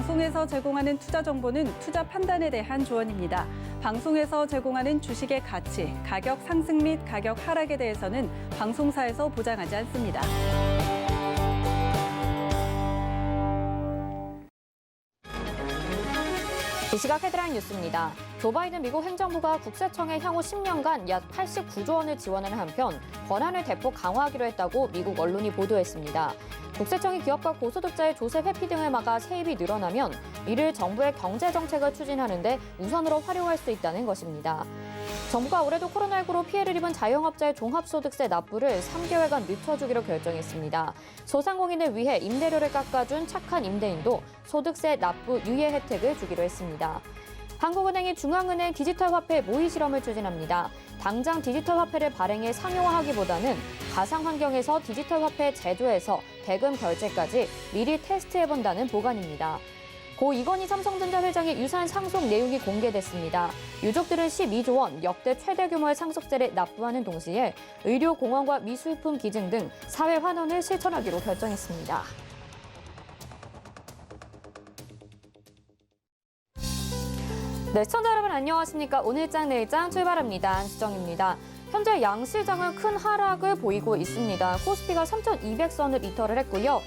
방송에서 제공하는 투자 정보는 투자 판단에 대한 조언입니다. 방송에서 제공하는 주식의 가치, 가격 상승 및 가격 하락에 대해서는 방송사에서 보장하지 않습니다. 이 시각 헤드라인 뉴스입니다. 조 바이든 미국 행정부가 국세청에 향후 10년간 약 89조 원을 지원하는 한편 권한을 대폭 강화하기로 했다고 미국 언론이 보도했습니다. 국세청이 기업과 고소득자의 조세 회피 등을 막아 세입이 늘어나면 이를 정부의 경제 정책을 추진하는 데 우선으로 활용할 수 있다는 것입니다. 정부가 올해도 코로나19로 피해를 입은 자영업자의 종합소득세 납부를 3개월간 늦춰주기로 결정했습니다. 소상공인을 위해 임대료를 깎아준 착한 임대인도 소득세 납부 유예 혜택을 주기로 했습니다. 한국은행이 중앙은행 디지털 화폐 모의 실험을 추진합니다. 당장 디지털 화폐를 발행해 상용화하기보다는 가상 환경에서 디지털 화폐 제조에서 대금 결제까지 미리 테스트해본다는 보관입니다. 고 이건희 삼성전자 회장의 유산 상속 내용이 공개됐습니다. 유족들은 12조 원, 역대 최대 규모의 상속세를 납부하는 동시에 의료, 공원과 미술품 기증 등 사회 환원을 실천하기로 결정했습니다. 네, 시청자 여러분 안녕하십니까? 오늘장 내일장 출발합니다. 안수정입니다. 현재 양시장은 큰 하락을 보이고 있습니다. 코스피가 3,200선을 이탈을 했고요.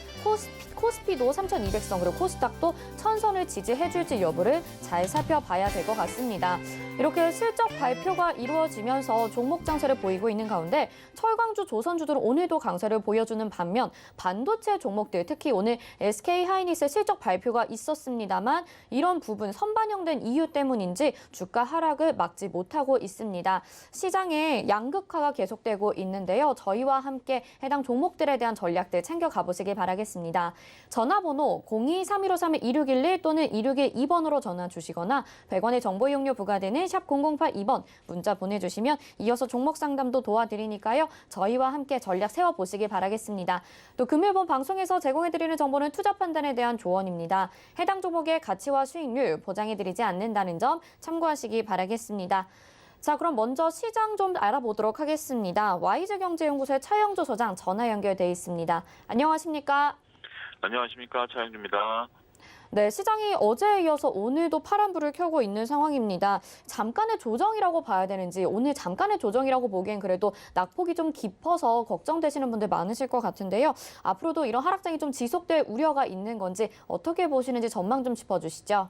코스피도 3,200선, 그리고 코스닥도 1,000선을 지지해줄지 여부를 잘 살펴봐야 될 것 같습니다. 이렇게 실적 발표가 이루어지면서 종목 장세를 보이고 있는 가운데 철강주, 조선주들은 오늘도 강세를 보여주는 반면 반도체 종목들, 특히 오늘 SK하이닉스 실적 발표가 있었습니다만 이런 부분 선반영된 이유 때문인지 주가 하락을 막지 못하고 있습니다. 시장에 양극화가 계속되고 있는데요. 저희와 함께 해당 종목들에 대한 전략들 챙겨가 보시길 바라겠습니다. 전화번호 02-3153-2611 또는 2612번으로 전화 주시거나 100원의 정보 이용료 부과되는 샵 0082번 문자 보내주시면 이어서 종목 상담도 도와드리니까요. 저희와 함께 전략 세워보시길 바라겠습니다. 또 금일본 방송에서 제공해드리는 정보는 투자 판단에 대한 조언입니다. 해당 종목의 가치와 수익률 보장해드리지 않는다는 점 참고하시기 바라겠습니다. 자, 그럼 먼저 시장 좀 알아보도록 하겠습니다. 와이즈경제연구소의 차영조 소장 전화 연결돼 있습니다. 안녕하십니까? 안녕하십니까, 차영주입니다. 네, 시장이 어제에 이어서 오늘도 파란불을 켜고 있는 상황입니다. 잠깐의 조정이라고 봐야 되는지, 오늘 잠깐의 조정이라고 보기엔 그래도 낙폭이 좀 깊어서 걱정되시는 분들 많으실 것 같은데요. 앞으로도 이런 하락장이 좀 지속될 우려가 있는 건지 어떻게 보시는지 전망 좀 짚어주시죠.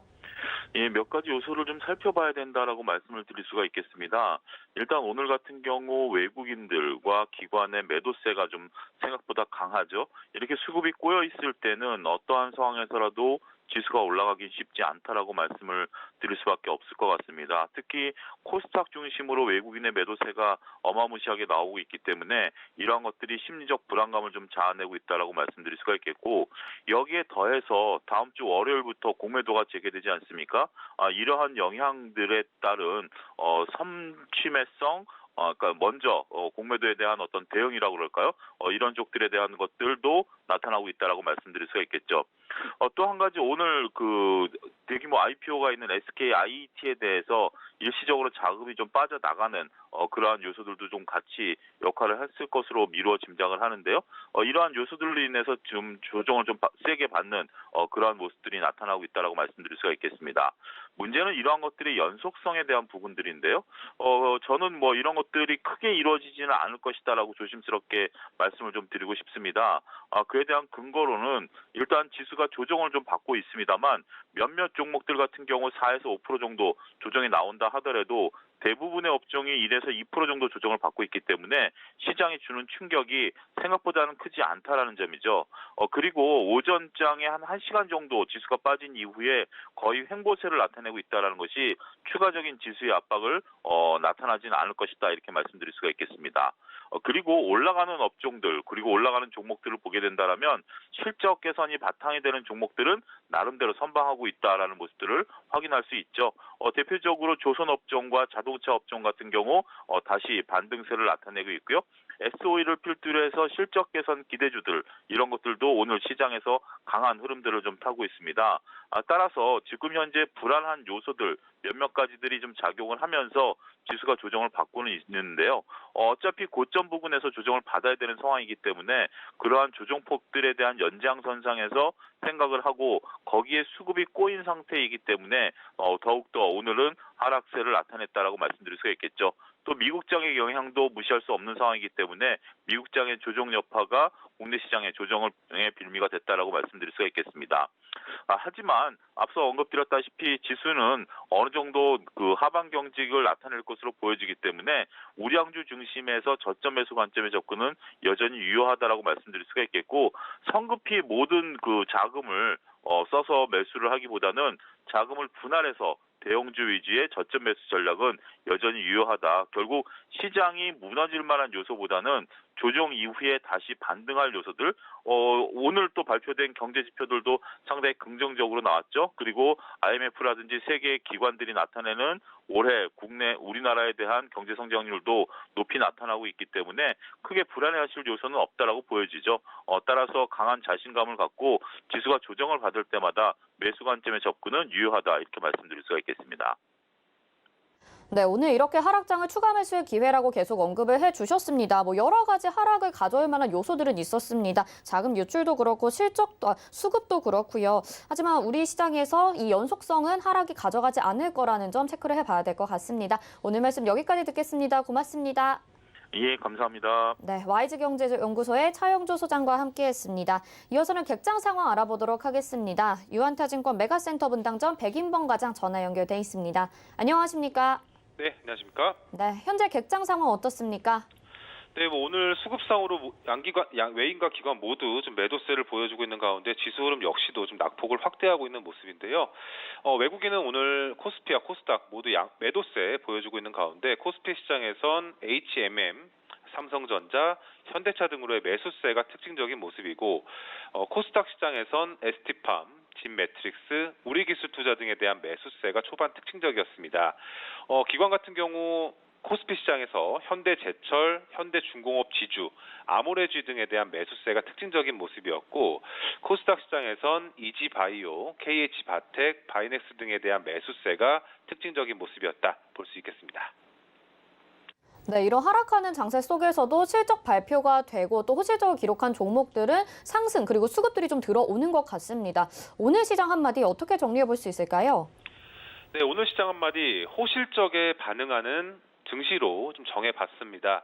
예, 몇 가지 요소를 좀 살펴봐야 된다라고 말씀을 드릴 수가 있겠습니다. 일단 오늘 같은 경우 외국인들과 기관의 매도세가 좀 생각보다 강하죠. 이렇게 수급이 꼬여 있을 때는 어떠한 상황에서라도 지수가 올라가기 쉽지 않다라고 말씀을 드릴 수밖에 없을 것 같습니다. 특히 코스닥 중심으로 외국인의 매도세가 어마무시하게 나오고 있기 때문에 이러한 것들이 심리적 불안감을 좀 자아내고 있다라고 말씀드릴 수가 있겠고, 여기에 더해서 다음 주 월요일부터 공매도가 재개되지 않습니까? 이러한 영향들에 따른 선취매성, 그러니까 먼저 공매도에 대한 어떤 대응이라고 그럴까요? 이런 쪽들에 대한 것들도 나타나고 있다라고 말씀드릴 수가 있겠죠. 또 한 가지 오늘 그 대규모 IPO가 있는 SKIET에 대해서 일시적으로 자금이 좀 빠져나가는 그러한 요소들도 좀 같이 역할을 했을 것으로 미루어 짐작을 하는데요. 이러한 요소들로 인해서 좀 조정을 좀 세게 받는 그러한 모습들이 나타나고 있다라고 말씀드릴 수가 있겠습니다. 문제는 이러한 것들의 연속성에 대한 부분들인데요. 저는 뭐 이런 것들이 크게 이루어지지는 않을 것이다라고 조심스럽게 말씀을 좀 드리고 싶습니다. 그에 대한 근거로는 일단 지수가 조정을 좀 받고 있습니다만 몇몇 종목들 같은 경우 4에서 5% 정도 조정이 나온다 하더라도 대부분의 업종이 1에서 2% 정도 조정을 받고 있기 때문에 시장이 주는 충격이 생각보다는 크지 않다라는 점이죠. 그리고 오전장에 한 1시간 정도 지수가 빠진 이후에 거의 횡보세를 나타내고 있다는 것이 추가적인 지수의 압박을 나타나지는 않을 것이다, 이렇게 말씀드릴 수가 있겠습니다. 그리고 올라가는 업종들, 그리고 올라가는 종목들을 보게 된다면 실적 개선이 바탕이 되는 종목들은 나름대로 선방하고 있다라는 모습들을 확인할 수 있죠. 대표적으로 조선업종과 자동차 업종 같은 경우 다시 반등세를 나타내고 있고요. SOE를 필두로 해서 실적 개선 기대주들 이런 것들도 오늘 시장에서 강한 흐름들을 좀 타고 있습니다. 따라서 지금 현재 불안한 요소들 몇몇 가지들이 좀 작용을 하면서 지수가 조정을 받고는 있는데요. 어차피 고점 부근에서 조정을 받아야 되는 상황이기 때문에 그러한 조정폭들에 대한 연장선상에서 생각을 하고 거기에 수급이 꼬인 상태이기 때문에 더욱더 오늘은 하락세를 나타냈다라고 말씀드릴 수가 있겠죠. 또 미국장의 영향도 무시할 수 없는 상황이기 때문에 미국장의 조정 여파가 국내 시장의 조정의 빌미가 됐다라고 말씀드릴 수가 있겠습니다. 하지만 앞서 언급드렸다시피 지수는 어느 정도 그 하방 경직을 나타낼 것으로 보여지기 때문에 우량주 중심에서 저점 매수 관점의 접근은 여전히 유효하다라고 말씀드릴 수가 있겠고 성급히 모든 그 자금을 써서 매수를 하기보다는 자금을 분할해서 대형주 위주의 저점 매수 전략은 여전히 유효하다. 결국 시장이 무너질 만한 요소보다는 조정 이후에 다시 반등할 요소들, 오늘 또 발표된 경제 지표들도 상당히 긍정적으로 나왔죠. 그리고 IMF라든지 세계 기관들이 나타내는 올해 국내 우리나라에 대한 경제 성장률도 높이 나타나고 있기 때문에 크게 불안해하실 요소는 없다라고 보여지죠. 따라서 강한 자신감을 갖고 지수가 조정을 받을 때마다 매수 관점의 접근은 유효하다 이렇게 말씀드릴 수가 있겠습니다. 네, 오늘 이렇게 하락장을 추가 매수의 기회라고 계속 언급을 해주셨습니다. 여러 가지 하락을 가져올 만한 요소들은 있었습니다. 자금 유출도 그렇고 수급도 그렇고요. 하지만 우리 시장에서 이 연속성은 하락이 가져가지 않을 거라는 점 체크를 해봐야 될 것 같습니다. 오늘 말씀 여기까지 듣겠습니다. 고맙습니다. 예, 감사합니다. 네, YG경제연구소의 차영조 소장과 함께했습니다. 이어서는 객장 상황 알아보도록 하겠습니다. 유한타증권 메가센터 분당점 백인범 과장 전화 연결돼 있습니다. 안녕하십니까? 네, 안녕하십니까? 네, 현재 객장 상황 어떻습니까? 네, 오늘 수급상으로 외인과 기관 모두 좀 매도세를 보여주고 있는 가운데 지수 흐름 역시도 좀 낙폭을 확대하고 있는 모습인데요. 외국인은 오늘 코스피와 코스닥 모두 매도세 보여주고 있는 가운데 코스피 시장에선 HMM, 삼성전자, 현대차 등으로의 매수세가 특징적인 모습이고 코스닥 시장에선 ST팜, 진매트릭스, 우리기술투자 등에 대한 매수세가 초반 특징적이었습니다. 기관 같은 경우 코스피 시장에서 현대제철, 현대중공업 지주, 아모레지 등에 대한 매수세가 특징적인 모습이었고 코스닥 시장에선 이지바이오, KH바텍, 바이넥스 등에 대한 매수세가 특징적인 모습이었다 볼 수 있겠습니다. 네, 이런 하락하는 장세 속에서도 실적 발표가 되고 또 호실적을 기록한 종목들은 상승 그리고 수급들이 좀 들어오는 것 같습니다. 오늘 시장 한마디 어떻게 정리해 볼 수 있을까요? 네, 오늘 시장 한마디 호실적에 반응하는 증시로 좀 정해봤습니다.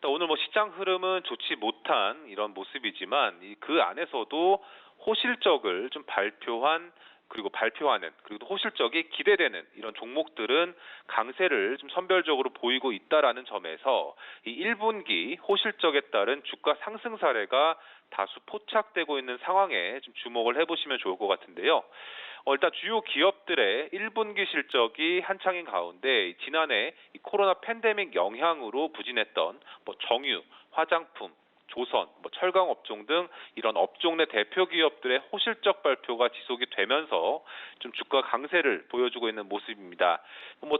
오늘 시장 흐름은 좋지 못한 이런 모습이지만 그 안에서도 호실적을 좀 발표하는 그리고 호실적이 기대되는 이런 종목들은 강세를 좀 선별적으로 보이고 있다라는 점에서 이 1분기 호실적에 따른 주가 상승 사례가 다수 포착되고 있는 상황에 좀 주목을 해보시면 좋을 것 같은데요. 일단 주요 기업들의 1분기 실적이 한창인 가운데 지난해 이 코로나 팬데믹 영향으로 부진했던 정유, 화장품, 조선, 철강 업종 등 이런 업종 내 대표 기업들의 호실적 발표가 지속이 되면서 좀 주가 강세를 보여주고 있는 모습입니다.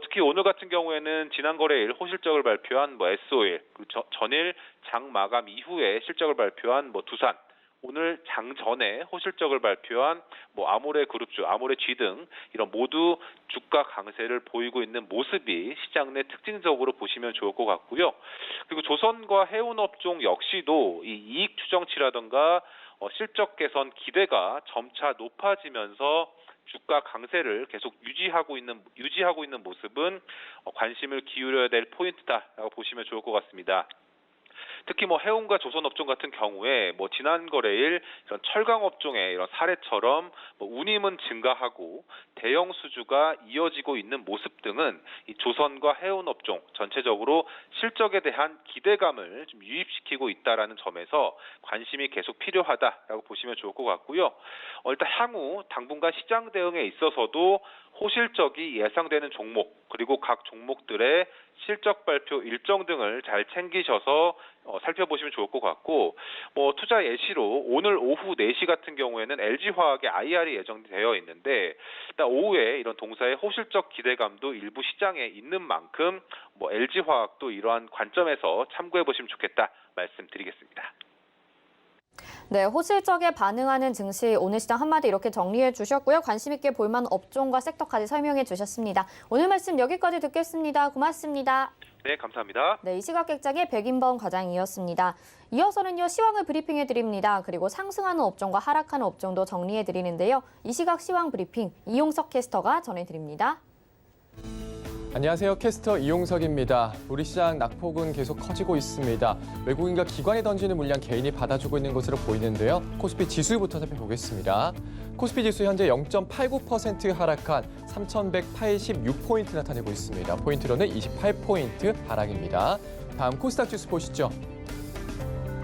특히 오늘 같은 경우에는 지난 거래일 호실적을 발표한 SOL, 그리고 전일 장 마감 이후에 실적을 발표한 두산, 오늘 장 전에 호실적을 발표한 아모레그룹주, 아모레지 등 이런 모두 주가 강세를 보이고 있는 모습이 시장 내 특징적으로 보시면 좋을 것 같고요. 그리고 조선과 해운 업종 역시도 이 이익 추정치라든가 실적 개선 기대가 점차 높아지면서 주가 강세를 계속 유지하고 있는 모습은 관심을 기울여야 될 포인트다라고 보시면 좋을 것 같습니다. 특히 해운과 조선 업종 같은 경우에 지난 거래일 이런 철강 업종의 이런 사례처럼 운임은 증가하고 대형 수주가 이어지고 있는 모습 등은 이 조선과 해운 업종 전체적으로 실적에 대한 기대감을 좀 유입시키고 있다라는 점에서 관심이 계속 필요하다라고 보시면 좋을 것 같고요. 일단 향후 당분간 시장 대응에 있어서도 호실적이 예상되는 종목 그리고 각 종목들의 실적 발표 일정 등을 잘 챙기셔서 살펴보시면 좋을 것 같고, 투자 예시로 오늘 오후 4시 같은 경우에는 LG화학의 IR이 예정되어 있는데, 일단 오후에 이런 동사의 호실적 기대감도 일부 시장에 있는 만큼 LG화학도 이러한 관점에서 참고해 보시면 좋겠다 말씀드리겠습니다. 네, 호실적에 반응하는 증시 오늘 시장 한마디 이렇게 정리해 주셨고요. 관심 있게 볼만한 업종과 섹터까지 설명해 주셨습니다. 오늘 말씀 여기까지 듣겠습니다. 고맙습니다. 네, 감사합니다. 네, 이 시각 객장의 백인범 과장이었습니다. 이어서는요, 시황을 브리핑해 드립니다. 그리고 상승하는 업종과 하락하는 업종도 정리해 드리는데요. 이 시각 시황 브리핑 이용석 캐스터가 전해드립니다. 안녕하세요. 캐스터 이용석입니다. 우리 시장 낙폭은 계속 커지고 있습니다. 외국인과 기관이 던지는 물량 개인이 받아주고 있는 것으로 보이는데요. 코스피 지수부터 살펴보겠습니다. 코스피 지수 현재 0.89% 하락한 3,186포인트 나타내고 있습니다. 포인트로는 28포인트 하락입니다. 다음 코스닥 지수 보시죠.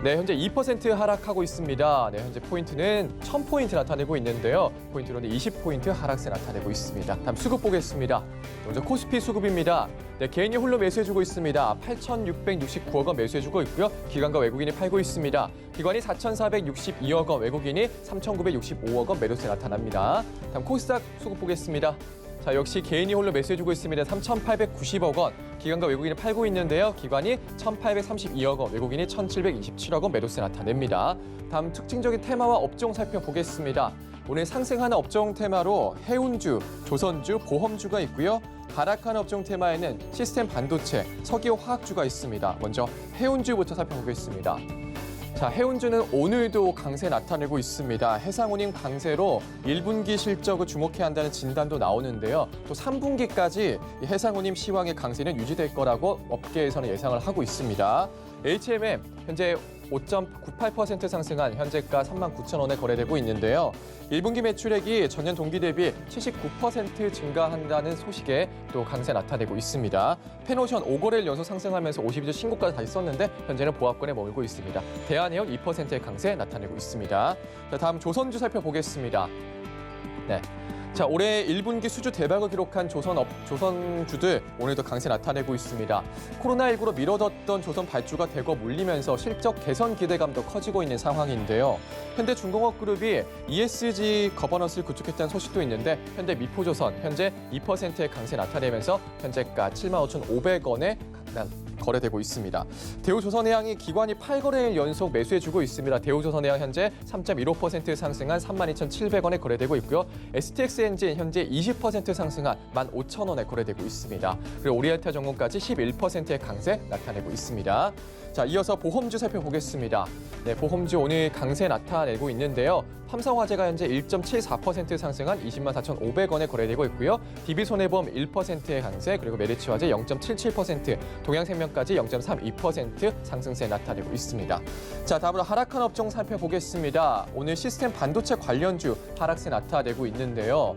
네, 현재 2% 하락하고 있습니다. 네, 현재 포인트는 1,000포인트 나타내고 있는데요. 포인트로는 20포인트 하락세 나타내고 있습니다. 다음 수급 보겠습니다. 먼저 코스피 수급입니다. 네, 개인이 홀로 매수해주고 있습니다. 8,669억 원 매수해주고 있고요. 기관과 외국인이 팔고 있습니다. 기관이 4,462억 원, 외국인이 3,965억 원 매도세 나타납니다. 다음 코스닥 수급 보겠습니다. 자, 역시 개인이 홀로 매수해주고 있습니다. 3,890억 원, 기관과 외국인이 팔고 있는데요. 기관이 1,832억 원, 외국인이 1,727억 원 매도세 나타냅니다. 다음 특징적인 테마와 업종 살펴보겠습니다. 오늘 상승하는 업종 테마로 해운주, 조선주, 보험주가 있고요. 하락하는 업종 테마에는 시스템 반도체, 석유화학주가 있습니다. 먼저 해운주부터 살펴보겠습니다. 자, 해운주는 오늘도 강세 나타내고 있습니다. 해상운임 강세로 1분기 실적을 주목해야 한다는 진단도 나오는데요. 또 3분기까지 해상운임 시황의 강세는 유지될 거라고 업계에서는 예상을 하고 있습니다. HMM 현재 5.98% 상승한 현재가 39,000원에 거래되고 있는데요. 1분기 매출액이 전년 동기 대비 79% 증가한다는 소식에 또 강세 나타내고 있습니다. 펜오션 5거래일 연속 상승하면서 52주 신고가를 다시 썼는데 현재는 보합권에 머물고 있습니다. 대한해역 2%의 강세 나타내고 있습니다. 자, 다음 조선주 살펴보겠습니다. 네. 자, 올해 1분기 수주 대박을 기록한 조선주들 오늘도 강세 나타내고 있습니다. 코로나19로 미뤄졌던 조선 발주가 대거 물리면서 실적 개선 기대감도 커지고 있는 상황인데요. 현대중공업그룹이 ESG 거버넌스를 구축했다는 소식도 있는데 현대 미포조선 현재 2%의 강세 나타내면서 현재가 75,500원에 거래되고 있습니다. 대우조선해양이 기관이 8거래일 연속 매수해주고 있습니다. 대우조선해양 현재 3.15% 상승한 32,700원에 거래되고 있고요. STX엔진 현재 20% 상승한 15,000원에 거래되고 있습니다. 그리고 오리엔탈전공까지 11%의 강세 나타내고 있습니다. 자, 이어서 보험주 살펴보겠습니다. 네, 보험주 오늘 강세 나타내고 있는데요. 삼성화재가 현재 1.74% 상승한 204,500원에 거래되고 있고요. DB손해보험 1%의 강세, 그리고 메리츠화재 0.77%, 동양생명까지 0.32% 상승세 나타내고 있습니다. 자, 다음으로 하락한 업종 살펴보겠습니다. 오늘 시스템 반도체 관련주 하락세 나타내고 있는데요.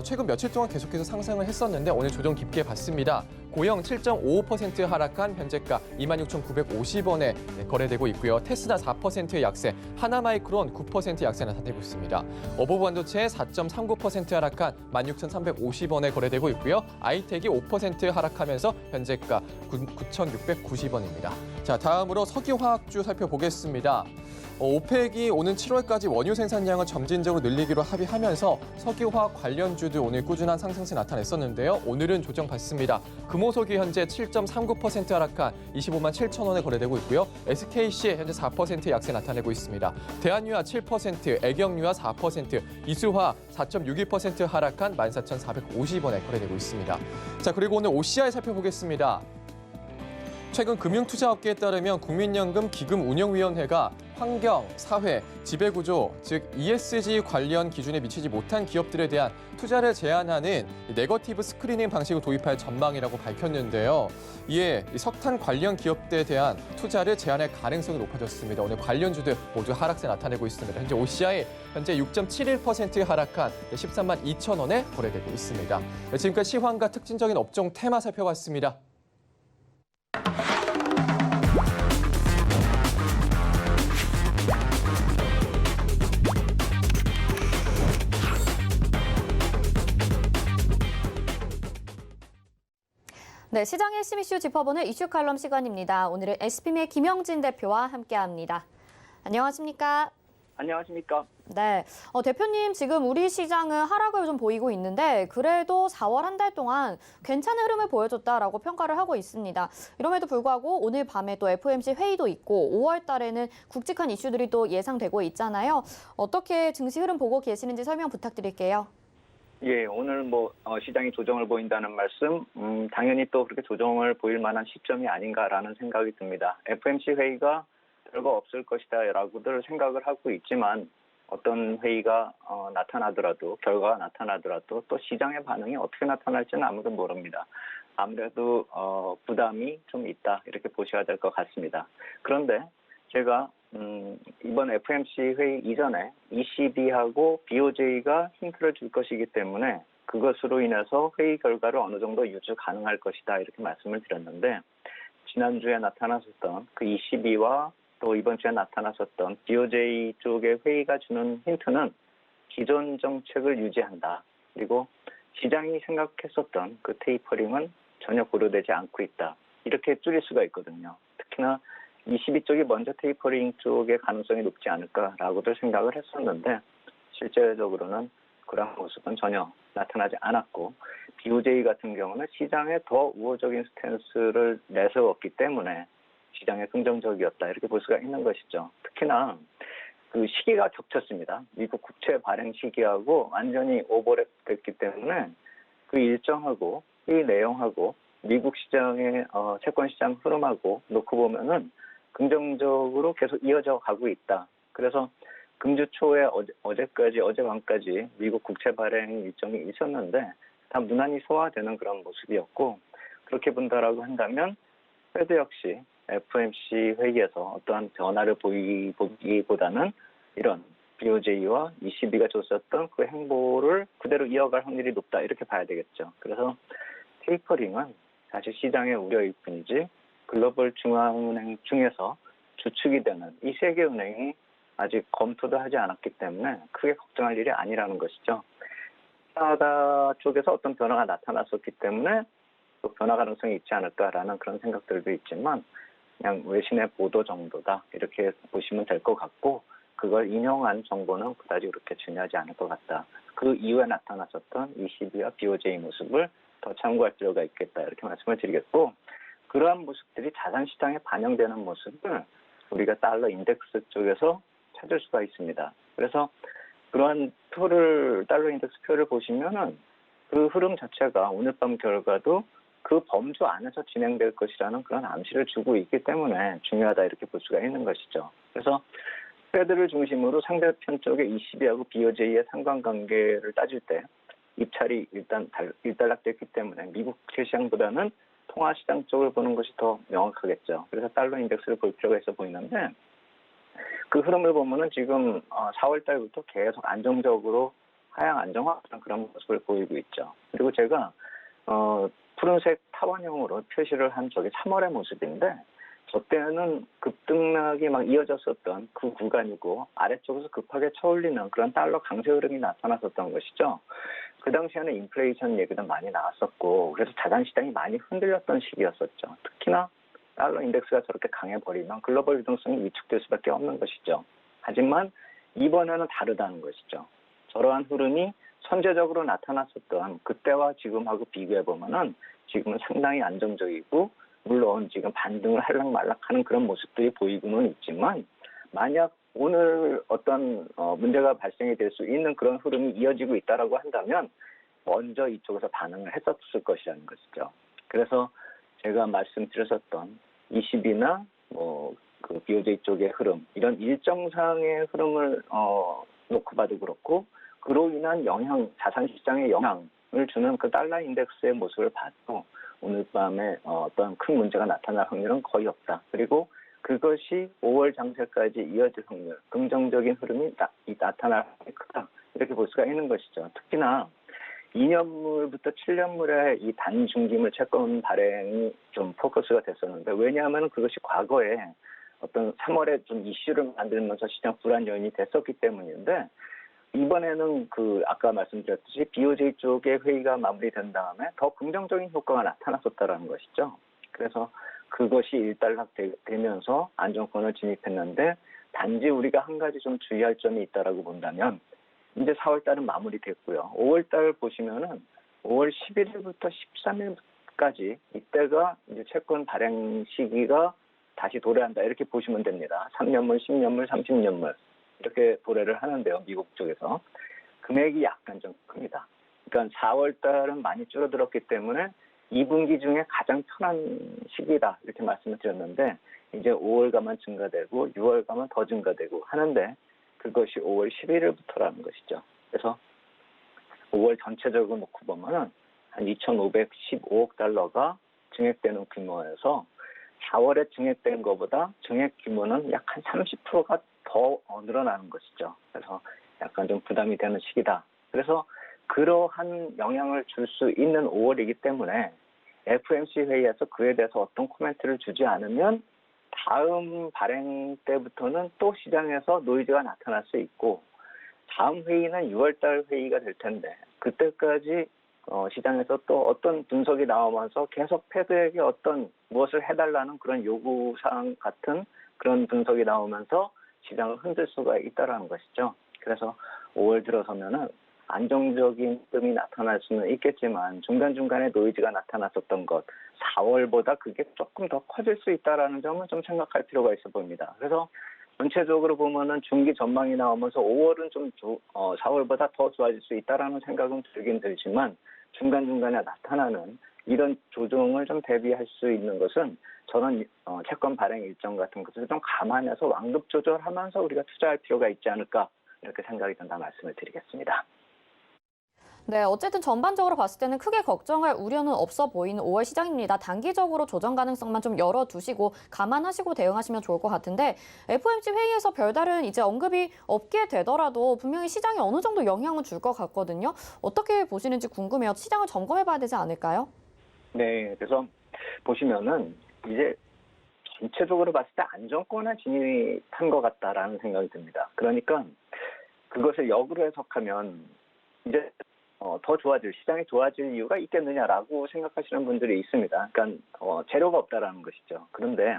최근 며칠 동안 계속해서 상승을 했었는데 오늘 조정 깊게 봤습니다. 고영 7.55% 하락한 현재가 26,950원에 거래되고 있고요. 테스라 4%의 약세, 하나마이크론 9% 약세 나타내고 있습니다. 어버브반도체 4.39% 하락한 16,350원에 거래되고 있고요. 아이텍이 5% 하락하면서 현재가 9,690원입니다. 자, 다음으로 석유화학주 살펴보겠습니다. 오펙이 오는 7월까지 원유 생산량을 점진적으로 늘리기로 합의하면서 석유화학 관련주도 오늘 꾸준한 상승세 나타냈었는데요. 오늘은 조정받습니다. 금호석유 현재 7.39% 하락한 25만 7천원에 거래되고 있고요. SKC 현재 4% 약세 나타내고 있습니다. 대한유화 7%, 애경유화 4%, 이수화 4.62% 하락한 14,450원에 거래되고 있습니다. 자, 그리고 오늘 OCI 살펴보겠습니다. 최근 금융투자업계에 따르면 국민연금 기금운용위원회가 환경, 사회, 지배구조, 즉 ESG 관련 기준에 미치지 못한 기업들에 대한 투자를 제한하는 네거티브 스크리닝 방식을 도입할 전망이라고 밝혔는데요. 이에 석탄 관련 기업들에 대한 투자를 제한할 가능성이 높아졌습니다. 오늘 관련주들 모두 하락세 나타내고 있습니다. 현재 OCI 현재 6.71% 하락한 13만 2천원에 거래되고 있습니다. 지금까지 시황과 특징적인 업종 테마 살펴봤습니다. 네, 시장의 핵심 이슈 짚어보는 이슈 칼럼 시간입니다. 오늘은 SPM의 김영진 대표와 함께합니다. 안녕하십니까? 안녕하십니까? 네, 대표님 지금 우리 시장은 하락을 좀 보이고 있는데 그래도 4월 한 달 동안 괜찮은 흐름을 보여줬다라고 평가를 하고 있습니다. 이럼에도 불구하고 오늘 밤에 또 FOMC 회의도 있고 5월 달에는 굵직한 이슈들이 또 예상되고 있잖아요. 어떻게 증시 흐름 보고 계시는지 설명 부탁드릴게요. 예, 오늘 시장이 조정을 보인다는 말씀, 당연히 또 그렇게 조정을 보일 만한 시점이 아닌가라는 생각이 듭니다. FOMC 회의가 별거 없을 것이다라고들 생각을 하고 있지만 어떤 회의가 나타나더라도 결과가 나타나더라도 또 시장의 반응이 어떻게 나타날지는 아무도 모릅니다. 아무래도 부담이 좀 있다 이렇게 보셔야 될 것 같습니다. 그런데 제가 이번 FOMC 회의 이전에 ECB하고 BOJ가 힌트를 줄 것이기 때문에 그것으로 인해서 회의 결과를 어느 정도 유지 가능할 것이다 이렇게 말씀을 드렸는데 지난주에 나타났었던 그 ECB와 또 이번 주에 나타났었던 BOJ 쪽의 회의가 주는 힌트는 기존 정책을 유지한다. 그리고 시장이 생각했었던 그 테이퍼링은 전혀 고려되지 않고 있다. 이렇게 줄일 수가 있거든요. 특히나 ECB 쪽이 먼저 테이퍼링 쪽의 가능성이 높지 않을까라고도 생각을 했었는데 실제적으로는 그런 모습은 전혀 나타나지 않았고 BOJ 같은 경우는 시장에 더 우호적인 스탠스를 내세웠기 때문에 시장에 긍정적이었다 이렇게 볼 수가 있는 것이죠. 특히나 그 시기가 겹쳤습니다. 미국 국채 발행 시기하고 완전히 오버랩됐기 때문에 그 일정하고 이 내용하고 미국 시장의 채권 시장 흐름하고 놓고 보면은 긍정적으로 계속 이어져 가고 있다. 그래서 금주 초에 어제밤까지 미국 국채 발행 일정이 있었는데 다 무난히 소화되는 그런 모습이었고 그렇게 본다라고 한다면 페드 역시 FOMC 회의에서 어떠한 변화를 보이기보다는 이런 BOJ와 ECB가 줬었던 그 행보를 그대로 이어갈 확률이 높다 이렇게 봐야 되겠죠. 그래서 테이퍼링은 사실 시장의 우려일 뿐이지 글로벌 중앙은행 중에서 주축이 되는 이 세 개 은행이 아직 검토도 하지 않았기 때문에 크게 걱정할 일이 아니라는 것이죠. 캐나다 쪽에서 어떤 변화가 나타났었기 때문에 또 변화 가능성이 있지 않을까라는 그런 생각들도 있지만 그냥 외신의 보도 정도다 이렇게 보시면 될 것 같고 그걸 인용한 정보는 그다지 그렇게 중요하지 않을 것 같다. 그 이후에 나타났었던 ECB와 BOJ 모습을 더 참고할 필요가 있겠다 이렇게 말씀을 드리겠고 그러한 모습들이 자산시장에 반영되는 모습을 우리가 달러 인덱스 쪽에서 찾을 수가 있습니다. 그래서 그러한 달러 인덱스 표를 보시면은 그 흐름 자체가 오늘 밤 결과도 그 범주 안에서 진행될 것이라는 그런 암시를 주고 있기 때문에 중요하다 이렇게 볼 수가 있는 것이죠. 그래서 페드를 중심으로 상대편 쪽에 ECB하고 BOJ의 상관관계를 따질 때 입찰이 일단 일단락됐기 때문에 미국 시장보다는 통화시장 쪽을 보는 것이 더 명확하겠죠. 그래서 달러 인덱스를 볼 필요가 있어 보이는데 그 흐름을 보면은 지금 4월 달부터 계속 안정적으로 하향 안정화하는 그런 모습을 보이고 있죠. 그리고 제가 푸른색 타원형으로 표시를 한 저게 3월의 모습인데 저 때는 급등락이 막 이어졌었던 그 구간이고 아래쪽에서 급하게 쳐올리는 그런 달러 강세 흐름이 나타났었던 것이죠. 그 당시에는 인플레이션 얘기도 많이 나왔었고 그래서 자산시장이 많이 흔들렸던 시기였었죠. 특히나 달러 인덱스가 저렇게 강해버리면 글로벌 유동성이 위축될 수밖에 없는 것이죠. 하지만 이번에는 다르다는 것이죠. 저러한 흐름이 선제적으로 나타났었던 그때와 지금하고 비교해보면은 지금은 상당히 안정적이고 물론 지금 반등을 할락말락하는 그런 모습들이 보이고는 있지만 만약 오늘 어떤 문제가 발생이 될 수 있는 그런 흐름이 이어지고 있다라고 한다면 먼저 이쪽에서 반응을 했었을 것이라는 것이죠. 그래서 제가 말씀드렸었던 ECB나 그 BOJ 쪽의 흐름 이런 일정상의 흐름을 놓고 봐도 그렇고 그로 인한 자산시장에 영향을 주는 그 달러 인덱스의 모습을 봐도 오늘 밤에 어떤 큰 문제가 나타날 확률은 거의 없다. 그리고 그것이 5월 장세까지 이어질 확률, 긍정적인 흐름이 나타날 확률이 크다. 이렇게 볼 수가 있는 것이죠. 특히나 2년물부터 7년물의 이 단중기물 채권 발행이 좀 포커스가 됐었는데 왜냐하면 그것이 과거에 어떤 3월에 좀 이슈를 만들면서 시장 불안 요인이 됐었기 때문인데 이번에는 아까 말씀드렸듯이 BOJ 쪽의 회의가 마무리된 다음에 더 긍정적인 효과가 나타났었다라는 것이죠. 그래서 그것이 일단락되면서 안정권을 진입했는데 단지 우리가 한 가지 좀 주의할 점이 있다라고 본다면 이제 4월 달은 마무리됐고요. 5월 달 보시면은 5월 11일부터 13일까지 이때가 이제 채권 발행 시기가 다시 도래한다 이렇게 보시면 됩니다. 3년물, 10년물, 30년물 이렇게 도래를 하는데요. 미국 쪽에서. 금액이 약간 좀 큽니다. 그러니까 4월 달은 많이 줄어들었기 때문에 2분기 중에 가장 편한 시기다 이렇게 말씀을 드렸는데 이제 5월 가면 증가되고 6월 가면 더 증가되고 하는데 그것이 5월 11일부터라는 것이죠. 그래서 5월 전체적으로 놓고 보면은 한 2,515억 달러가 증액되는 규모에서 4월에 증액된 것보다 증액 규모는 약 한 30%가 더 늘어나는 것이죠. 그래서 약간 좀 부담이 되는 시기다. 그래서 그러한 영향을 줄 수 있는 5월이기 때문에 FOMC 회의에서 그에 대해서 어떤 코멘트를 주지 않으면 다음 발행 때부터는 또 시장에서 노이즈가 나타날 수 있고 다음 회의는 6월달 회의가 될 텐데 그때까지 시장에서 또 어떤 분석이 나오면서 계속 패드에게 어떤 무엇을 해달라는 그런 요구사항 같은 그런 분석이 나오면서 시장을 흔들 수가 있다라는 것이죠. 그래서 5월 들어서면은 안정적인 뜸이 나타날 수는 있겠지만 중간중간에 노이즈가 나타났었던 것 4월보다 그게 조금 더 커질 수 있다라는 점은 좀 생각할 필요가 있어 보입니다. 그래서 전체적으로 보면은 중기 전망이 나오면서 5월은 좀 4월보다 더 좋아질 수 있다라는 생각은 들긴 들지만 중간중간에 나타나는 이런 조정을 좀 대비할 수 있는 것은 저는 채권 발행 일정 같은 것을 좀 감안해서 완급 조절하면서 우리가 투자할 필요가 있지 않을까 이렇게 생각이 든다 말씀을 드리겠습니다. 네, 어쨌든 전반적으로 봤을 때는 크게 걱정할 우려는 없어 보이는 5월 시장입니다. 단기적으로 조정 가능성만 좀 열어두시고 감안하시고 대응하시면 좋을 것 같은데 FOMC 회의에서 별다른 이제 언급이 없게 되더라도 분명히 시장에 어느 정도 영향을 줄 것 같거든요. 어떻게 보시는지 궁금해요. 시장을 점검해봐야 되지 않을까요? 네, 그래서 보시면은 이제 전체적으로 봤을 때 안정권에 진입한 것 같다라는 생각이 듭니다. 그러니까 그것을 역으로 해석하면 이제 더 좋아질 시장이 좋아질 이유가 있겠느냐라고 생각하시는 분들이 있습니다. 그러니까 재료가 없다라는 것이죠. 그런데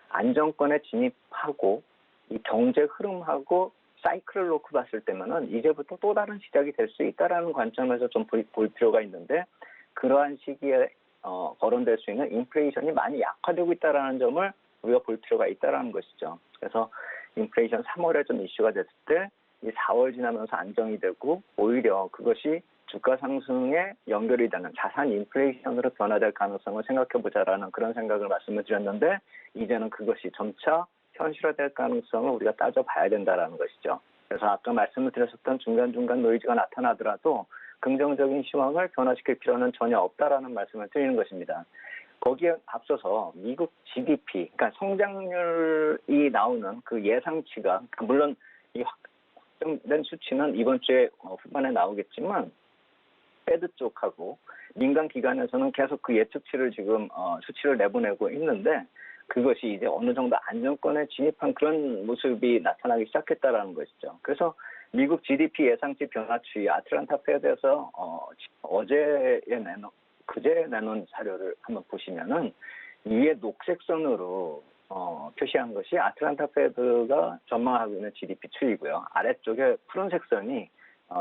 안정권에 진입하고 이 경제 흐름하고 사이클을 놓고 봤을 때면은 이제부터 또 다른 시작이 될 수 있다라는 관점에서 좀 볼 필요가 있는데 그러한 시기에 거론될 수 있는 인플레이션이 많이 약화되고 있다라는 점을 우리가 볼 필요가 있다라는 것이죠. 그래서 인플레이션 3월에 좀 이슈가 됐을 때 이 4월 지나면서 안정이 되고 오히려 그것이 주가 상승에 연결이 되는 자산 인플레이션으로 변화될 가능성을 생각해보자라는 그런 생각을 말씀을 드렸는데 이제는 그것이 점차 현실화될 가능성을 우리가 따져봐야 된다라는 것이죠. 그래서 아까 말씀을 드렸었던 중간중간 노이즈가 나타나더라도 긍정적인 시황을 변화시킬 필요는 전혀 없다라는 말씀을 드리는 것입니다. 거기에 앞서서 미국 GDP, 그러니까 성장률이 나오는 그 예상치가 물론 이 확정된 수치는 이번 주에 후반에 나오겠지만 패드 쪽하고 민간 기관에서는 계속 그 예측치를 지금 수치를 내보내고 있는데 그것이 이제 어느 정도 안정권에 진입한 그런 모습이 나타나기 시작했다라는 것이죠. 그래서 미국 GDP 예상치 변화추이 아틀란타 패드에서 그제 내놓은 자료를 한번 보시면은 위에 녹색 선으로 표시한 것이 아틀란타 패드가 전망하고 있는 GDP 추이고요. 아래쪽에 푸른색 선이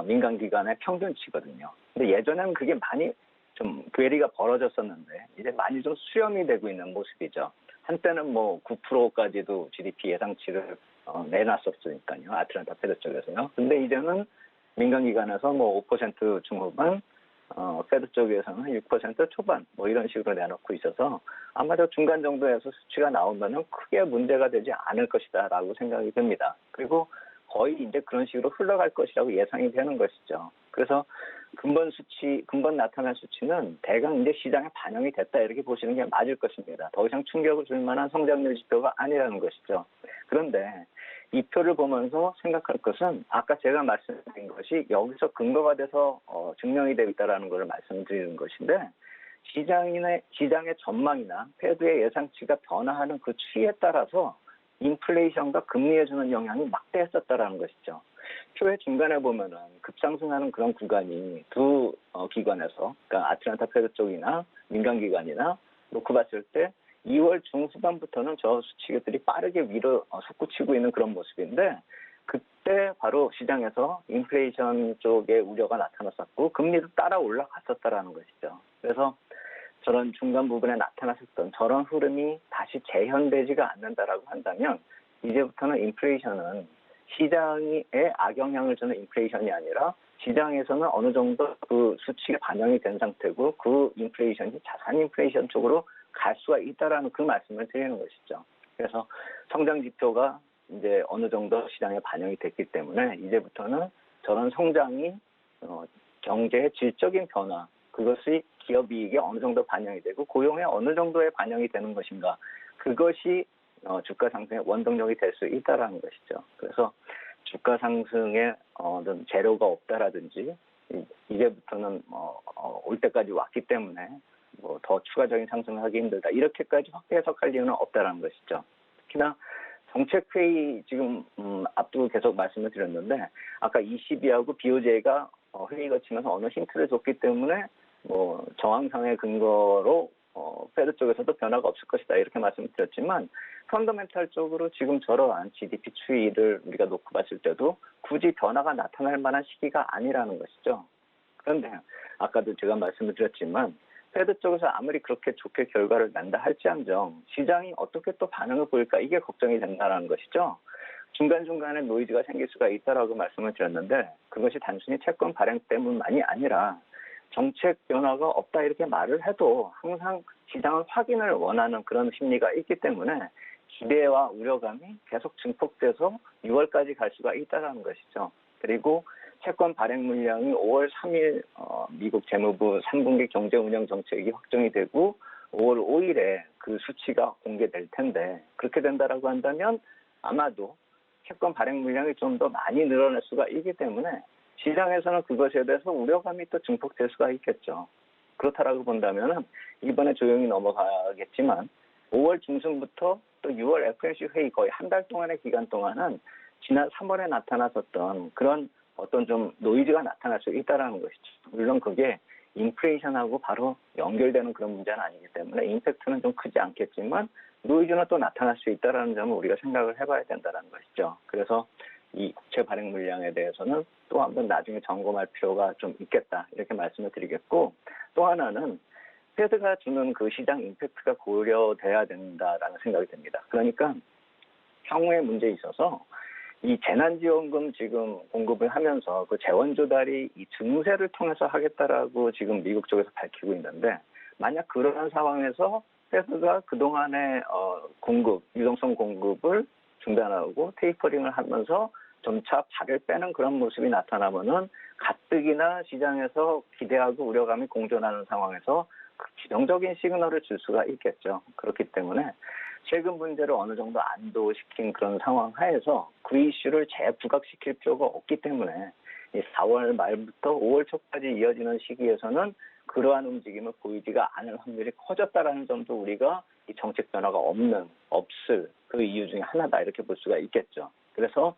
민간 기관의 평균치거든요. 근데 예전에는 그게 많이 좀 괴리가 벌어졌었는데 이제 많이 좀 수렴이 되고 있는 모습이죠. 한때는 뭐 9%까지도 GDP 예상치를 내놨었으니까요. 아틀란타 패드 쪽에서요. 근데 이제는 민간 기관에서 뭐 5% 중후반, 패드 쪽에서는 6% 초반 뭐 이런 식으로 내놓고 있어서 아마도 중간 정도에서 수치가 나오면은 크게 문제가 되지 않을 것이다라고 생각이 듭니다. 그리고 거의 이제 그런 식으로 흘러갈 것이라고 예상이 되는 것이죠. 그래서 근본 나타날 수치는 대강 이제 시장에 반영이 됐다 이렇게 보시는 게 맞을 것입니다. 더 이상 충격을 줄 만한 성장률 지표가 아니라는 것이죠. 그런데 이 표를 보면서 생각할 것은 아까 제가 말씀드린 것이 여기서 근거가 돼서 증명이 되어 있다는 것을 말씀드리는 것인데 시장의 전망이나 패드의 예상치가 변화하는 그 추이에 따라서 인플레이션과 금리에 주는 영향이 막대했었다라는 것이죠. 표의 중간에 보면은 급상승하는 그런 구간이 두 기관에서, 그러니까 아틀란타 페드 쪽이나 민간 기관이나 놓고 봤을 때 2월 중후반부터는 저 수치들이 빠르게 위로 솟구치고 있는 그런 모습인데, 그때 바로 시장에서 인플레이션 쪽에 우려가 나타났었고 금리도 따라 올라갔었다라는 것이죠. 그래서 저런 중간 부분에 나타났었던 저런 흐름이 다시 재현되지가 않는다라고 한다면 이제부터는 인플레이션은 시장에 악영향을 주는 인플레이션이 아니라 시장에서는 어느 정도 그 수치가 반영이 된 상태고 그 인플레이션이 자산 인플레이션 쪽으로 갈 수가 있다라는 그 말씀을 드리는 것이죠. 그래서 성장 지표가 이제 어느 정도 시장에 반영이 됐기 때문에 이제부터는 저런 성장이 경제의 질적인 변화, 그것이 기업 이익에 어느 정도 반영이 되고 고용에 어느 정도의 반영이 되는 것인가, 그것이 주가 상승의 원동력이 될 수 있다라는 것이죠. 그래서 주가 상승에 어떤 재료가 없다라든지 이제부터는 올 때까지 왔기 때문에 뭐 더 추가적인 상승을 하기 힘들다, 이렇게까지 확대 해석할 이유는 없다라는 것이죠. 특히나 정책회의 지금 앞두고 계속 말씀을 드렸는데 아까 ECB하고 BOJ가 회의 거치면서 어느 힌트를 줬기 때문에 뭐 정황상의 근거로 페드 쪽에서도 변화가 없을 것이다, 이렇게 말씀드렸지만 펀더멘탈적으로 지금 저러한 GDP 추이를 우리가 놓고 봤을 때도 굳이 변화가 나타날 만한 시기가 아니라는 것이죠. 그런데 아까도 제가 말씀을 드렸지만 페드 쪽에서 아무리 그렇게 좋게 결과를 낸다 할지언정 시장이 어떻게 또 반응을 보일까, 이게 걱정이 된다는 것이죠. 중간중간에 노이즈가 생길 수가 있다라고 말씀을 드렸는데 그것이 단순히 채권 발행 때문만이 아니라 정책 변화가 없다 이렇게 말을 해도 항상 시장은 확인을 원하는 그런 심리가 있기 때문에 기대와 우려감이 계속 증폭돼서 6월까지 갈 수가 있다는 것이죠. 그리고 채권 발행 물량이 5월 3일 미국 재무부 3분기 경제운영 정책이 확정이 되고 5월 5일에 그 수치가 공개될 텐데, 그렇게 된다라고 한다면 아마도 채권 발행 물량이 좀 더 많이 늘어날 수가 있기 때문에 시장에서는 그것에 대해서 우려감이 또 증폭될 수가 있겠죠. 그렇다라고 본다면 이번에 조용히 넘어가겠지만 5월 중순부터 또 6월 FOMC 회의 거의 한 달 동안의 기간 동안은 지난 3월에 나타났었던 그런 어떤 좀 노이즈가 나타날 수 있다는 것이죠. 물론 그게 인플레이션하고 바로 연결되는 그런 문제는 아니기 때문에 임팩트는 좀 크지 않겠지만 노이즈는 또 나타날 수 있다는 점을 우리가 생각을 해봐야 된다는 것이죠. 그래서 이 국채 발행 물량에 대해서는 또 한번 나중에 점검할 필요가 좀 있겠다, 이렇게 말씀을 드리겠고, 또 하나는 페드가 주는 그 시장 임팩트가 고려돼야 된다라는 생각이 듭니다. 그러니까 향후의 문제에 있어서 이 재난지원금 지금 공급을 하면서 그 재원 조달이 이 증세를 통해서 하겠다라고 지금 미국 쪽에서 밝히고 있는데, 만약 그러한 상황에서 페드가 그동안의 유동성 공급을 중단하고 테이퍼링을 하면서 점차 발을 빼는 그런 모습이 나타나면은 가뜩이나 시장에서 기대하고 우려감이 공존하는 상황에서 그 기정적인 시그널을 줄 수가 있겠죠. 그렇기 때문에 세금 문제를 어느 정도 안도시킨 그런 상황 하에서 그 이슈를 재부각시킬 필요가 없기 때문에 이 4월 말부터 5월 초까지 이어지는 시기에서는 그러한 움직임을 보이지가 않을 확률이 커졌다라는 점도 우리가 이 정책 변화가 없을 그 이유 중에 하나다, 이렇게 볼 수가 있겠죠. 그래서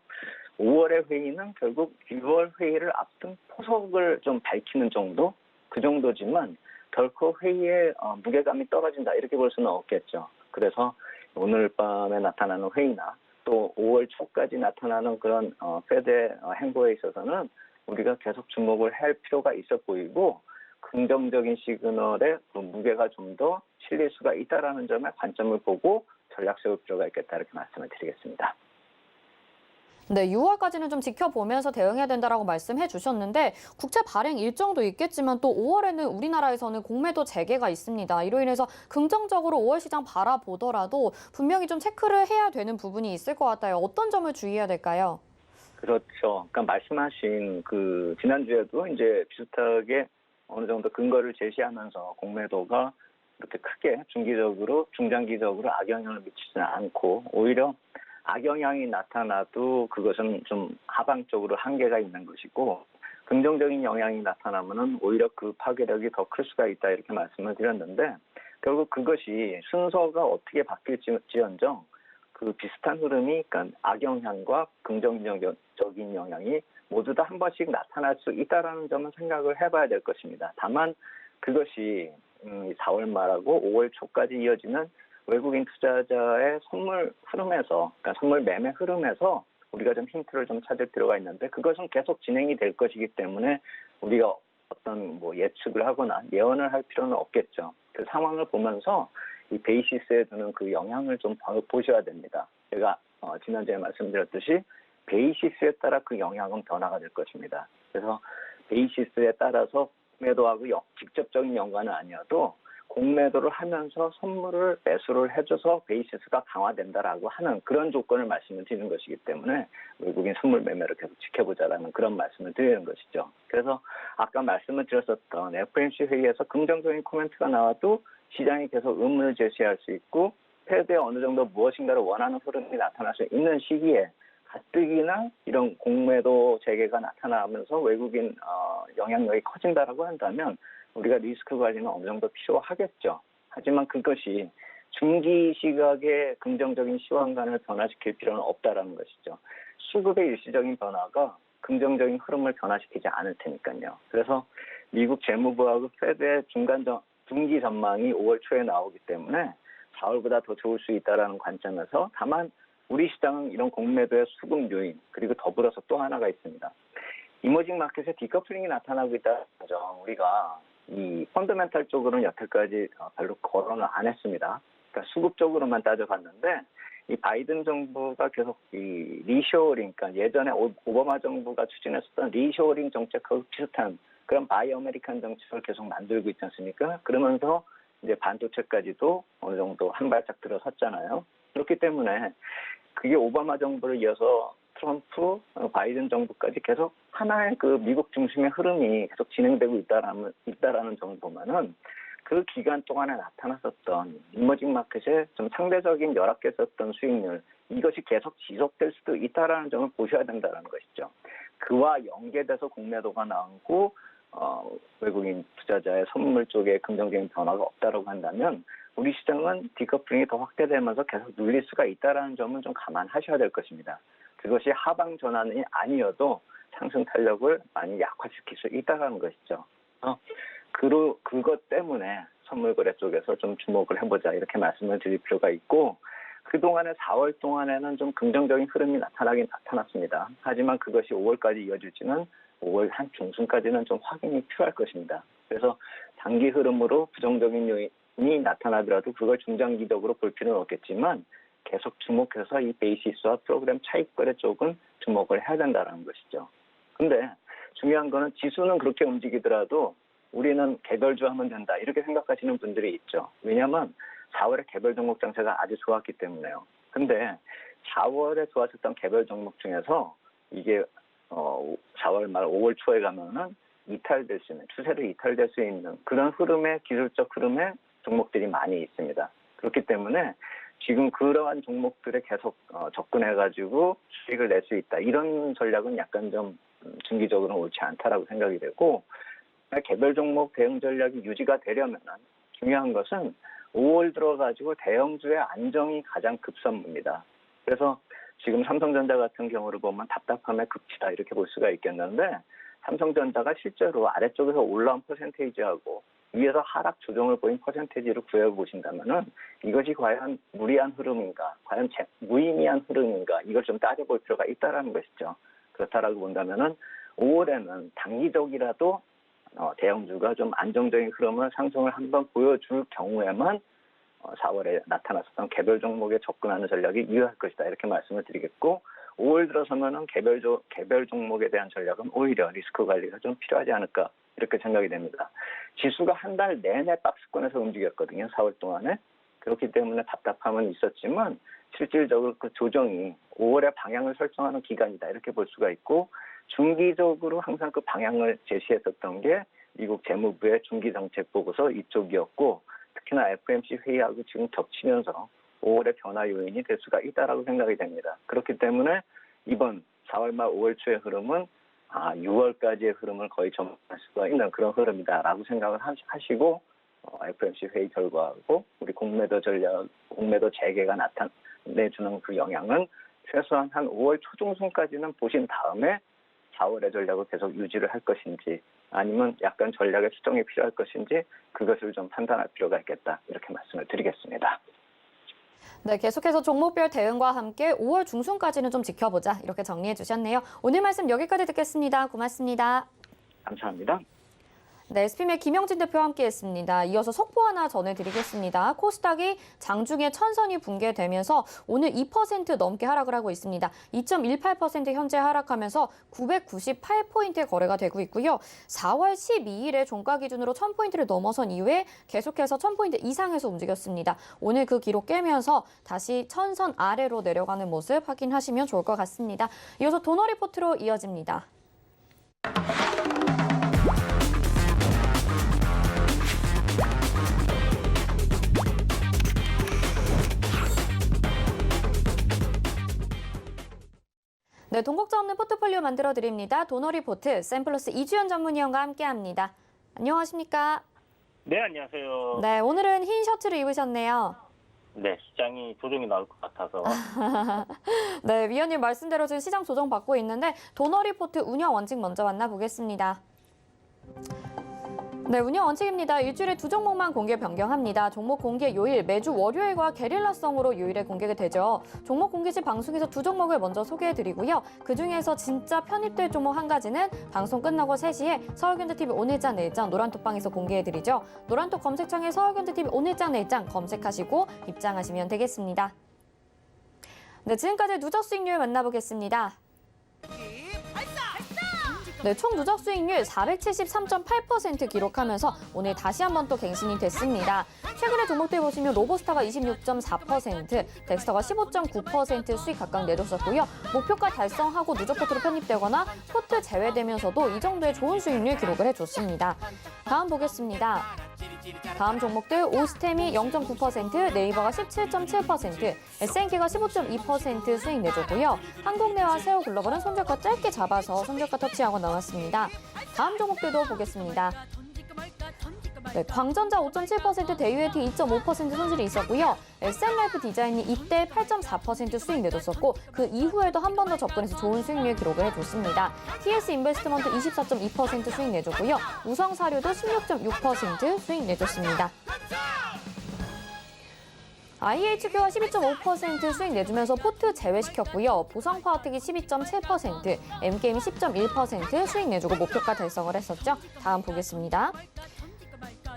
5월의 회의는 결국 6월 회의를 앞둔 포석을 좀 밝히는 정도, 그 정도지만 결코 회의의 무게감이 떨어진다, 이렇게 볼 수는 없겠죠. 그래서 오늘 밤에 나타나는 회의나 또 5월 초까지 나타나는 그런 페드의 행보에 있어서는 우리가 계속 주목을 할 필요가 있어 보이고, 긍정적인 시그널에 그 무게가 좀 더 실릴 수가 있다라는 점에 관점을 보고 전략 세울 필요가 있겠다, 이렇게 말씀을 드리겠습니다. 네, 6월까지는 좀 지켜보면서 대응해야 된다라고 말씀해 주셨는데 국채 발행 일정도 있겠지만 또 5월에는 우리나라에서는 공매도 재개가 있습니다. 이로 인해서 긍정적으로 5월 시장 바라보더라도 분명히 좀 체크를 해야 되는 부분이 있을 것 같아요. 어떤 점을 주의해야 될까요? 그렇죠. 그러니까 말씀하신 그 지난주에도 이제 비슷하게 어느 정도 근거를 제시하면서 공매도가 그렇게 크게 중장기적으로 악영향을 미치지는 않고, 오히려 악영향이 나타나도 그것은 좀 하방적으로 한계가 있는 것이고, 긍정적인 영향이 나타나면은 오히려 그 파괴력이 더 클 수가 있다, 이렇게 말씀을 드렸는데, 결국 그것이 순서가 어떻게 바뀔지언정 그 비슷한 흐름이, 그러니까 악영향과 긍정적인 영향이 모두 다 한 번씩 나타날 수 있다라는 점은 생각을 해봐야 될 것입니다. 다만 그것이 4월 말하고 5월 초까지 이어지는 외국인 투자자의 선물 흐름에서, 그러니까 선물 매매 흐름에서 우리가 좀 힌트를 좀 찾을 필요가 있는데, 그것은 계속 진행이 될 것이기 때문에 우리가 어떤 뭐 예측을 하거나 예언을 할 필요는 없겠죠. 그 상황을 보면서 이 베이시스에 두는 그 영향을 좀 보셔야 됩니다. 제가 지난주에 말씀드렸듯이 베이시스에 따라 그 영향은 변화가 될 것입니다. 그래서 베이시스에 따라서 매도하고 직접적인 연관은 아니어도 공매도를 하면서 선물을 매수를 해줘서 베이시스가 강화된다라고 하는 그런 조건을 말씀을 드리는 것이기 때문에 외국인 선물 매매를 계속 지켜보자라는 그런 말씀을 드리는 것이죠. 그래서 아까 말씀을 드렸었던 FOMC 회의에서 긍정적인 코멘트가 나와도 시장이 계속 의문을 제시할 수 있고, 패드에 어느 정도 무엇인가를 원하는 흐름이 나타날 수 있는 시기에 가뜩이나 이런 공매도 재개가 나타나면서 외국인 영향력이 커진다라고 한다면 우리가 리스크 관리는 어느 정도 필요하겠죠. 하지만 그것이 중기 시각의 긍정적인 시황관을 변화시킬 필요는 없다라는 것이죠. 수급의 일시적인 변화가 긍정적인 흐름을 변화시키지 않을 테니까요. 그래서 미국 재무부하고 패드의 중기 전망이 5월 초에 나오기 때문에 4월보다 더 좋을 수 있다라는 관점에서, 다만 우리 시장은 이런 공매도의 수급 요인, 그리고 더불어서 또 하나가 있습니다. 이머징 마켓에 디커플링이 나타나고 있다는 점, 우리가 이 펀더멘탈 쪽으로는 여태까지 별로 거론을 안 했습니다. 그러니까 수급 쪽으로만 따져봤는데, 이 바이든 정부가 계속 이 리쇼어링, 그러니까 예전에 오바마 정부가 추진했었던 리쇼어링 정책하고 비슷한 그런 바이 아메리칸 정책을 계속 만들고 있지 않습니까? 그러면서 이제 반도체까지도 어느 정도 한 발짝 들어섰잖아요. 그렇기 때문에 그게 오바마 정부를 이어서 트럼프, 바이든 정부까지 계속 하나의 그 미국 중심의 흐름이 계속 진행되고 있다라는 점을 보면은 그 기간 동안에 나타났었던 이머징 마켓의 좀 상대적인 열악했었던 수익률, 이것이 계속 지속될 수도 있다라는 점을 보셔야 된다는 것이죠. 그와 연계돼서 공매도가 나오고 외국인 투자자의 선물 쪽에 긍정적인 변화가 없다라고 한다면 우리 시장은 디커플링이 더 확대되면서 계속 눌릴 수가 있다라는 점은 좀 감안하셔야 될 것입니다. 그것이 하방 전환이 아니어도 상승 탄력을 많이 약화시킬 수 있다라는 것이죠. 그것 때문에 선물 거래 쪽에서 좀 주목을 해보자, 이렇게 말씀을 드릴 필요가 있고, 그동안에 4월 동안에는 좀 긍정적인 흐름이 나타나긴 나타났습니다. 하지만 그것이 5월까지 이어질지는 5월 한 중순까지는 좀 확인이 필요할 것입니다. 그래서 단기 흐름으로 부정적인 요인이 나타나더라도 그걸 중장기적으로 볼 필요는 없겠지만 계속 주목해서 이 베이시스와 프로그램 차익 거래 쪽은 주목을 해야 된다는 것이죠. 근데 중요한 거는 지수는 그렇게 움직이더라도 우리는 개별주 하면 된다, 이렇게 생각하시는 분들이 있죠. 왜냐하면 4월에 개별 종목 장세가 아주 좋았기 때문에요. 근데 4월에 좋았었던 개별 종목 중에서 이게 4월 말 5월 초에 가면은 이탈될 수 있는, 추세로 이탈될 수 있는 그런 흐름의, 기술적 흐름의 종목들이 많이 있습니다. 그렇기 때문에 지금 그러한 종목들에 계속 접근해가지고 수익을 낼 수 있다, 이런 전략은 약간 좀 중기적으로는 옳지 않다라고 생각이 되고, 개별 종목 대응 전략이 유지가 되려면 중요한 것은 5월 들어가지고 대형주의 안정이 가장 급선무입니다. 그래서 지금 삼성전자 같은 경우를 보면 답답함의 극치다, 이렇게 볼 수가 있겠는데, 삼성전자가 실제로 아래쪽에서 올라온 퍼센테이지하고 위에서 하락 조정을 보인 퍼센테이지를 구해보신다면은 이것이 과연 무리한 흐름인가, 과연 무의미한 흐름인가, 이걸 좀 따져볼 필요가 있다라는 것이죠. 그렇다라고 본다면은 5월에는 단기적이라도 대형주가 좀 안정적인 흐름을, 상승을 한번 보여줄 경우에만 4월에 나타났었던 개별 종목에 접근하는 전략이 유효할 것이다, 이렇게 말씀을 드리겠고, 5월 들어서면은 개별 종목에 대한 전략은 오히려 리스크 관리가 좀 필요하지 않을까, 이렇게 생각이 됩니다. 지수가 한 달 내내 박스권에서 움직였거든요, 4월 동안에. 그렇기 때문에 답답함은 있었지만 실질적으로 그 조정이 5월의 방향을 설정하는 기간이다, 이렇게 볼 수가 있고, 중기적으로 항상 그 방향을 제시했었던 게 미국 재무부의 중기 정책 보고서 이쪽이었고, 특히나 FOMC 회의하고 지금 겹치면서 5월의 변화 요인이 될 수가 있다라고 생각이 됩니다. 그렇기 때문에 이번 4월 말 5월 초의 흐름은 6월까지의 흐름을 거의 전망할 수가 있는 그런 흐름이다라고 생각을 하시고 FOMC 회의 결과하고 우리 공매도 전략, 공매도 재개가 나타내주는 그 영향은 최소한 한 5월 초중순까지는 보신 다음에 4월의 전략을 계속 유지를 할 것인지 아니면 약간 전략의 수정이 필요할 것인지 그것을 좀 판단할 필요가 있겠다. 이렇게 말씀을 드리겠습니다. 네, 계속해서 종목별 대응과 함께 5월 중순까지는 좀 지켜보자 이렇게 정리해 주셨네요. 오늘 말씀 여기까지 듣겠습니다. 고맙습니다. 감사합니다. 네, SPM의 김영진 대표와 함께했습니다. 이어서 속보 하나 전해드리겠습니다. 코스닥이 장중에 천선이 붕괴되면서 오늘 2% 넘게 하락을 하고 있습니다. 2.18% 현재 하락하면서 998포인트의 거래가 되고 있고요. 4월 12일에 종가 기준으로 1000포인트를 넘어선 이후에 계속해서 1000포인트 이상에서 움직였습니다. 오늘 그 기록 깨면서 다시 천선 아래로 내려가는 모습 확인하시면 좋을 것 같습니다. 이어서 도너 리포트로 이어집니다. 네, 동국자 없는 포트폴리오 만들어 드립니다. 도너 리포트 샘플러스 이주연 전문위원과 함께합니다. 안녕하십니까? 네, 안녕하세요. 네, 오늘은 흰 셔츠를 입으셨네요. 네, 시장이 조정이 나올 것 같아서. 네, 위원님 말씀대로 지금 시장 조정 받고 있는데 도너 리포트 운영 원칙 먼저 만나보겠습니다. 네, 운영 원칙입니다. 일주일에 2종목만 공개 변경합니다. 종목 공개 요일 매주 월요일과 게릴라성으로 요일에 공개가 되죠. 종목 공개 시 방송에서 2종목을 먼저 소개해드리고요. 그중에서 진짜 편입될 종목 한 가지는 방송 끝나고 3시에 서울경제TV 오늘장 내일장 노란톡방에서 공개해드리죠. 노란톡 검색창에 서울경제TV 오늘장 내일장 검색하시고 입장하시면 되겠습니다. 네, 지금까지 누적 수익률 만나보겠습니다. 네, 총 누적 수익률 473.8% 기록하면서 오늘 다시 한번 또 갱신이 됐습니다. 최근의 종목들 보시면 로보스타가 26.4%, 덱스터가 15.9% 수익 각각 내줬었고요. 목표가 달성하고 누적 포트로 편입되거나 포트 제외되면서도 이 정도의 좋은 수익률 기록을 해줬습니다. 다음 보겠습니다. 다음 종목들 오스템이 0.9%, 네이버가 17.7%, SNK가 15.2% 수익 내줬고요. 한국내와 세오글로벌은 손절가 짧게 잡아서 손절가 터치하고 나왔습니다. 다음 종목들도 보겠습니다. 네, 광전자 5.7%, 대유에티 2.5% 손실이 있었고요. SMF 디자인이 이때 8.4% 수익 내줬었고 그 이후에도 한 번 더 접근해서 좋은 수익률 기록을 해줬습니다. TS 인베스트먼트 24.2% 수익 내줬고요. 우성사료도 16.6% 수익 내줬습니다. IHQ가 12.5% 수익 내주면서 포트 제외시켰고요. 보성파워텍이 12.7%, M게임이 10.1% 수익 내주고 목표가 달성을 했었죠. 다음 보겠습니다.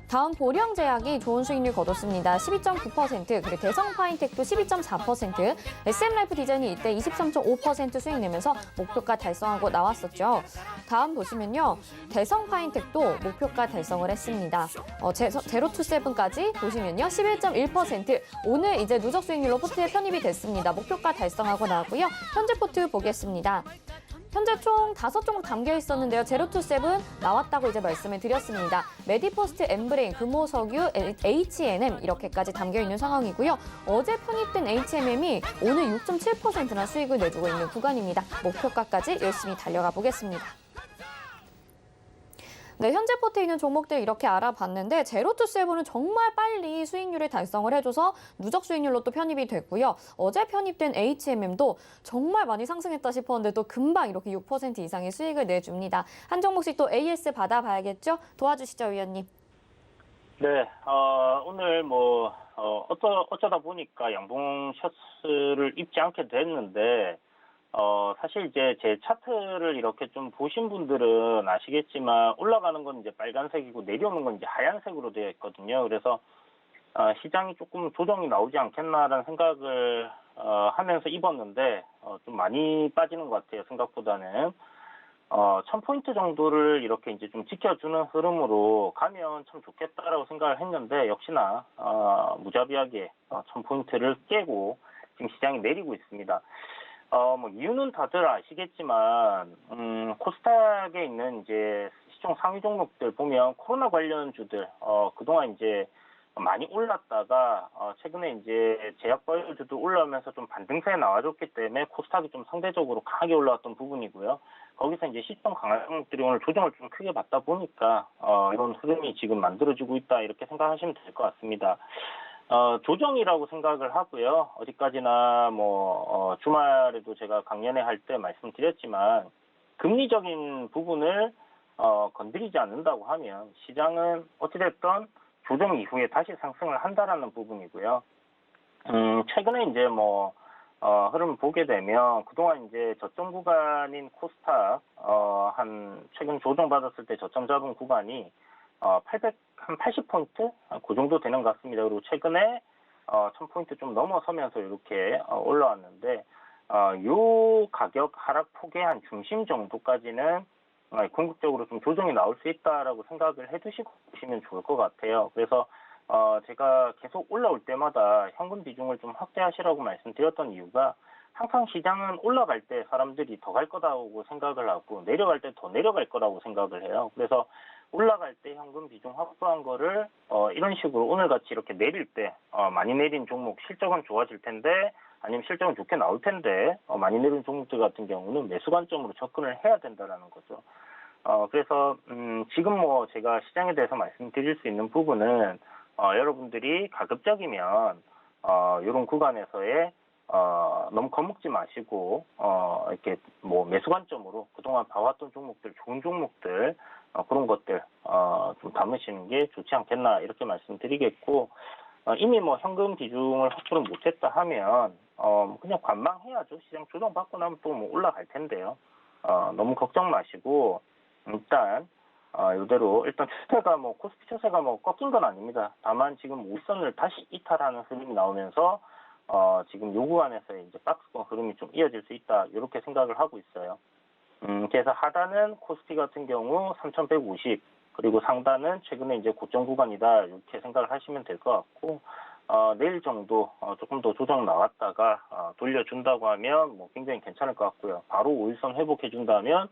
다음 보령제약이 좋은 수익률 거뒀습니다. 12.9%, 그리고 대성파인텍도 12.4%, SM라이프 디자인이 이때 23.5% 수익 내면서 목표가 달성하고 나왔었죠. 다음 보시면요. 대성파인텍도 목표가 달성을 했습니다. 제로투세븐까지 보시면요. 11.1%, 오늘 이제 누적 수익률로 포트에 편입이 됐습니다. 목표가 달성하고 나왔고요. 현재 포트 보겠습니다. 현재 총 5종목 담겨 있었는데요. 제로투세븐 나왔다고 이제 말씀을 드렸습니다. 메디포스트, 엠브레인, 금호석유, H&M 이렇게까지 담겨 있는 상황이고요. 어제 편입된 H&M이 오늘 6.7%나 수익을 내주고 있는 구간입니다. 목표가까지 열심히 달려가 보겠습니다. 네, 현재 포트에 있는 종목들 이렇게 알아봤는데 제로투세븐은 정말 빨리 수익률을 달성을 해줘서 누적 수익률로 또 편입이 됐고요. 어제 편입된 HMM도 정말 많이 상승했다 싶었는데 또 금방 이렇게 6% 이상의 수익을 내줍니다. 한 종목씩 또 AS 받아봐야겠죠? 도와주시죠, 위원님. 네, 오늘 어쩌다 보니까 양봉 셔츠를 입지 않게 됐는데, 사실 이제 제 차트를 이렇게 좀 보신 분들은 아시겠지만 올라가는 건 이제 빨간색이고 내려오는 건 이제 하얀색으로 되어 있거든요. 그래서 시장이 조금 조정이 나오지 않겠나라는 생각을 하면서 입었는데 좀 많이 빠지는 것 같아요. 생각보다는 1000포인트 정도를 이렇게 이제 좀 지켜주는 흐름으로 가면 참 좋겠다라고 생각을 했는데 역시나 무자비하게 1000포인트를 깨고 지금 시장이 내리고 있습니다. 이유는 다들 아시겠지만, 코스닥에 있는 이제 시총 상위 종목들 보면 코로나 관련주들, 그동안 이제 많이 올랐다가 최근에 이제 제약 바이오주도 올라오면서 좀 반등세에 나와줬기 때문에 코스닥이 좀 상대적으로 강하게 올라왔던 부분이고요. 거기서 이제 시점 강한 종목들이 오늘 조정을 좀 크게 받다 보니까 이런 흐름이 지금 만들어지고 있다 이렇게 생각하시면 될 것 같습니다. 조정이라고 생각을 하고요. 어디까지나 주말에도 제가 강연회 할 때 말씀드렸지만 금리적인 부분을 건드리지 않는다고 하면 시장은 어찌됐든 조정 이후에 다시 상승을 한다라는 부분이고요. 최근에 이제 흐름을 보게 되면 그동안 이제 저점 구간인 코스닥 최근 조정받았을 때 저점 잡은 구간이 한 80포인트? 그 정도 되는 것 같습니다. 그리고 최근에 1000포인트 좀 넘어서면서 이렇게 올라왔는데 요 가격 하락폭의 한 중심 정도까지는 궁극적으로 좀 조정이 나올 수 있다라고 생각을 해두시고 보시면 좋을 것 같아요. 그래서 제가 계속 올라올 때마다 현금 비중을 좀 확대하시라고 말씀드렸던 이유가 항상 시장은 올라갈 때 사람들이 더 갈 거라고 생각을 하고 내려갈 때 더 내려갈 거라고 생각을 해요. 그래서 올라갈 때 현금 비중 확보한 거를 이런 식으로 오늘같이 이렇게 내릴 때 많이 내린 종목 실적은 좋아질 텐데 아니면 실적은 좋게 나올 텐데 많이 내린 종목들 같은 경우는 매수 관점으로 접근을 해야 된다라는 거죠. 그래서 지금 제가 시장에 대해서 말씀드릴 수 있는 부분은 여러분들이 가급적이면 이런 구간에서의 너무 겁먹지 마시고 이렇게 매수 관점으로 그동안 봐왔던 종목들, 좋은 종목들 그런 것들 좀 담으시는 게 좋지 않겠나 이렇게 말씀드리겠고 이미 현금 비중을 확보를 못했다 하면 그냥 관망해야죠. 시장 조정 받고 나면 또 올라갈 텐데요. 너무 걱정 마시고 일단 이대로 일단 추세가 코스피 추세가 꺾인 건 아닙니다. 다만 지금 우선을 다시 이탈하는 흐름이 나오면서 지금 요 구간에서 이제 박스권 흐름이 좀 이어질 수 있다 이렇게 생각을 하고 있어요. 그래서 하단은 코스피 같은 경우 3,150 그리고 상단은 최근에 이제 고점 구간이다 이렇게 생각을 하시면 될 것 같고 내일 정도 조금 더 조정 나왔다가 돌려준다고 하면 굉장히 괜찮을 것 같고요. 바로 5일선 회복해 준다면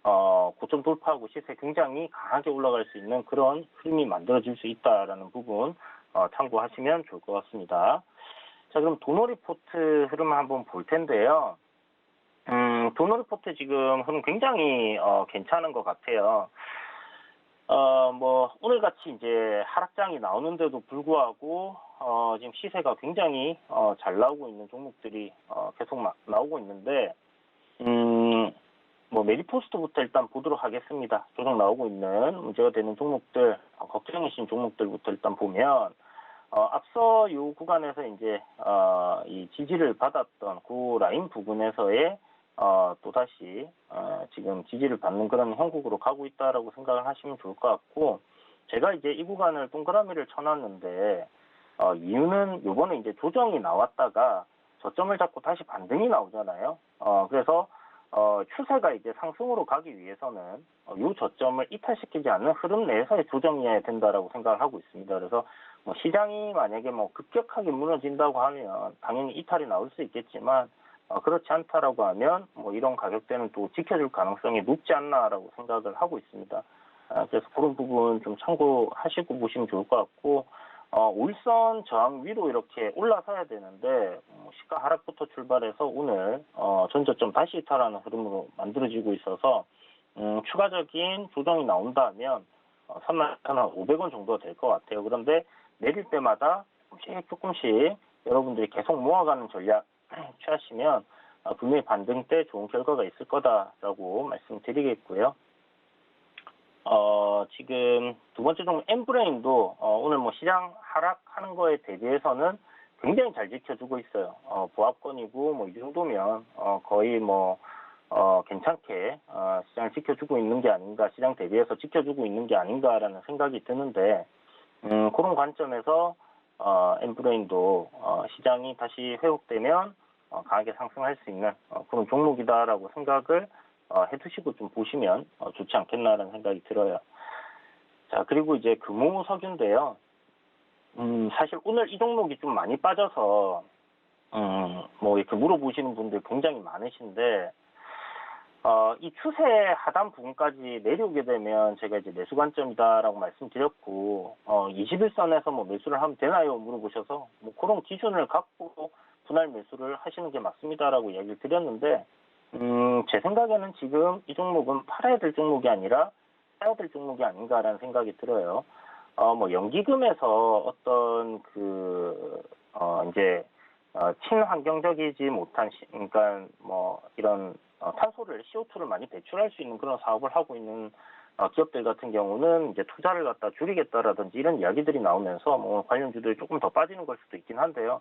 고점 돌파하고 시세 굉장히 강하게 올라갈 수 있는 그런 흐름이 만들어질 수 있다라는 부분 참고하시면 좋을 것 같습니다. 자, 그럼 도노리포트 흐름을 한번 볼 텐데요. 도노리포트 지금 흐름 굉장히 괜찮은 것 같아요. 오늘같이 이제 하락장이 나오는데도 불구하고 지금 시세가 굉장히 잘 나오고 있는 종목들이 계속 나오고 있는데 메리포스트부터 일단 보도록 하겠습니다. 조정 나오고 있는 문제가 되는 종목들, 걱정이신 종목들부터 일단 보면 앞서 이 구간에서 이제 이 지지를 받았던 그 라인 부분에서의 또다시 지금 지지를 받는 그런 형국으로 가고 있다라고 생각을 하시면 좋을 것 같고 제가 이제 이 구간을 동그라미를 쳐놨는데 이유는 요번에 이제 조정이 나왔다가 저점을 잡고 다시 반등이 나오잖아요. 그래서 추세가 이제 상승으로 가기 위해서는 이 저점을 이탈시키지 않는 흐름 내에서의 조정이어야 된다라고 생각을 하고 있습니다. 그래서 시장이 만약에 급격하게 무너진다고 하면 당연히 이탈이 나올 수 있겠지만 그렇지 않다라고 하면 이런 가격대는 또 지켜줄 가능성이 높지 않나라고 생각을 하고 있습니다. 그래서 그런 부분 좀 참고하시고 보시면 좋을 것 같고 5일선 저항 위로 이렇게 올라서야 되는데 시가 하락부터 출발해서 오늘 전저점 다시 이탈하는 흐름으로 만들어지고 있어서 추가적인 조정이 나온다면 31,500원 정도가 될 것 같아요. 그런데 내릴 때마다 조금씩 여러분들이 계속 모아가는 전략 취하시면 분명히 반등 때 좋은 결과가 있을 거다라고 말씀드리겠고요. 지금 두 번째 종목 엠브레인도 오늘 시장 하락하는 거에 대비해서는 굉장히 잘 지켜주고 있어요. 보합권이고 이 정도면 거의 괜찮게 시장을 지켜주고 있는 게 아닌가, 시장 대비해서 지켜주고 있는 게 아닌가라는 생각이 드는데 그런 관점에서 엠브레인도 시장이 다시 회복되면 강하게 상승할 수 있는 그런 종목이다라고 생각을 해두시고 좀 보시면 좋지 않겠나라는 생각이 들어요. 자, 그리고 이제 금호석유인데요. 사실 오늘 이 종목이 좀 많이 빠져서 이렇게 물어보시는 분들 굉장히 많으신데 이 추세 하단 부분까지 내려오게 되면 제가 이제 매수 관점이다라고 말씀드렸고, 21선에서 뭐 매수를 하면 되나요? 물어보셔서 뭐 그런 기준을 갖고 분할 매수를 하시는 게 맞습니다라고 이야기를 드렸는데, 제 생각에는 지금 이 종목은 팔아야 될 종목이 아니라 사야 될 종목이 아닌가라는 생각이 들어요. 뭐 연기금에서 어떤 이제 친환경적이지 못한 그러니까 뭐 이런 탄소를 CO2를 많이 배출할 수 있는 그런 사업을 하고 있는 기업들 같은 경우는 이제 투자를 갖다 줄이겠다라든지 이런 이야기들이 나오면서 뭐 관련주들이 조금 더 빠지는 걸 수도 있긴 한데요.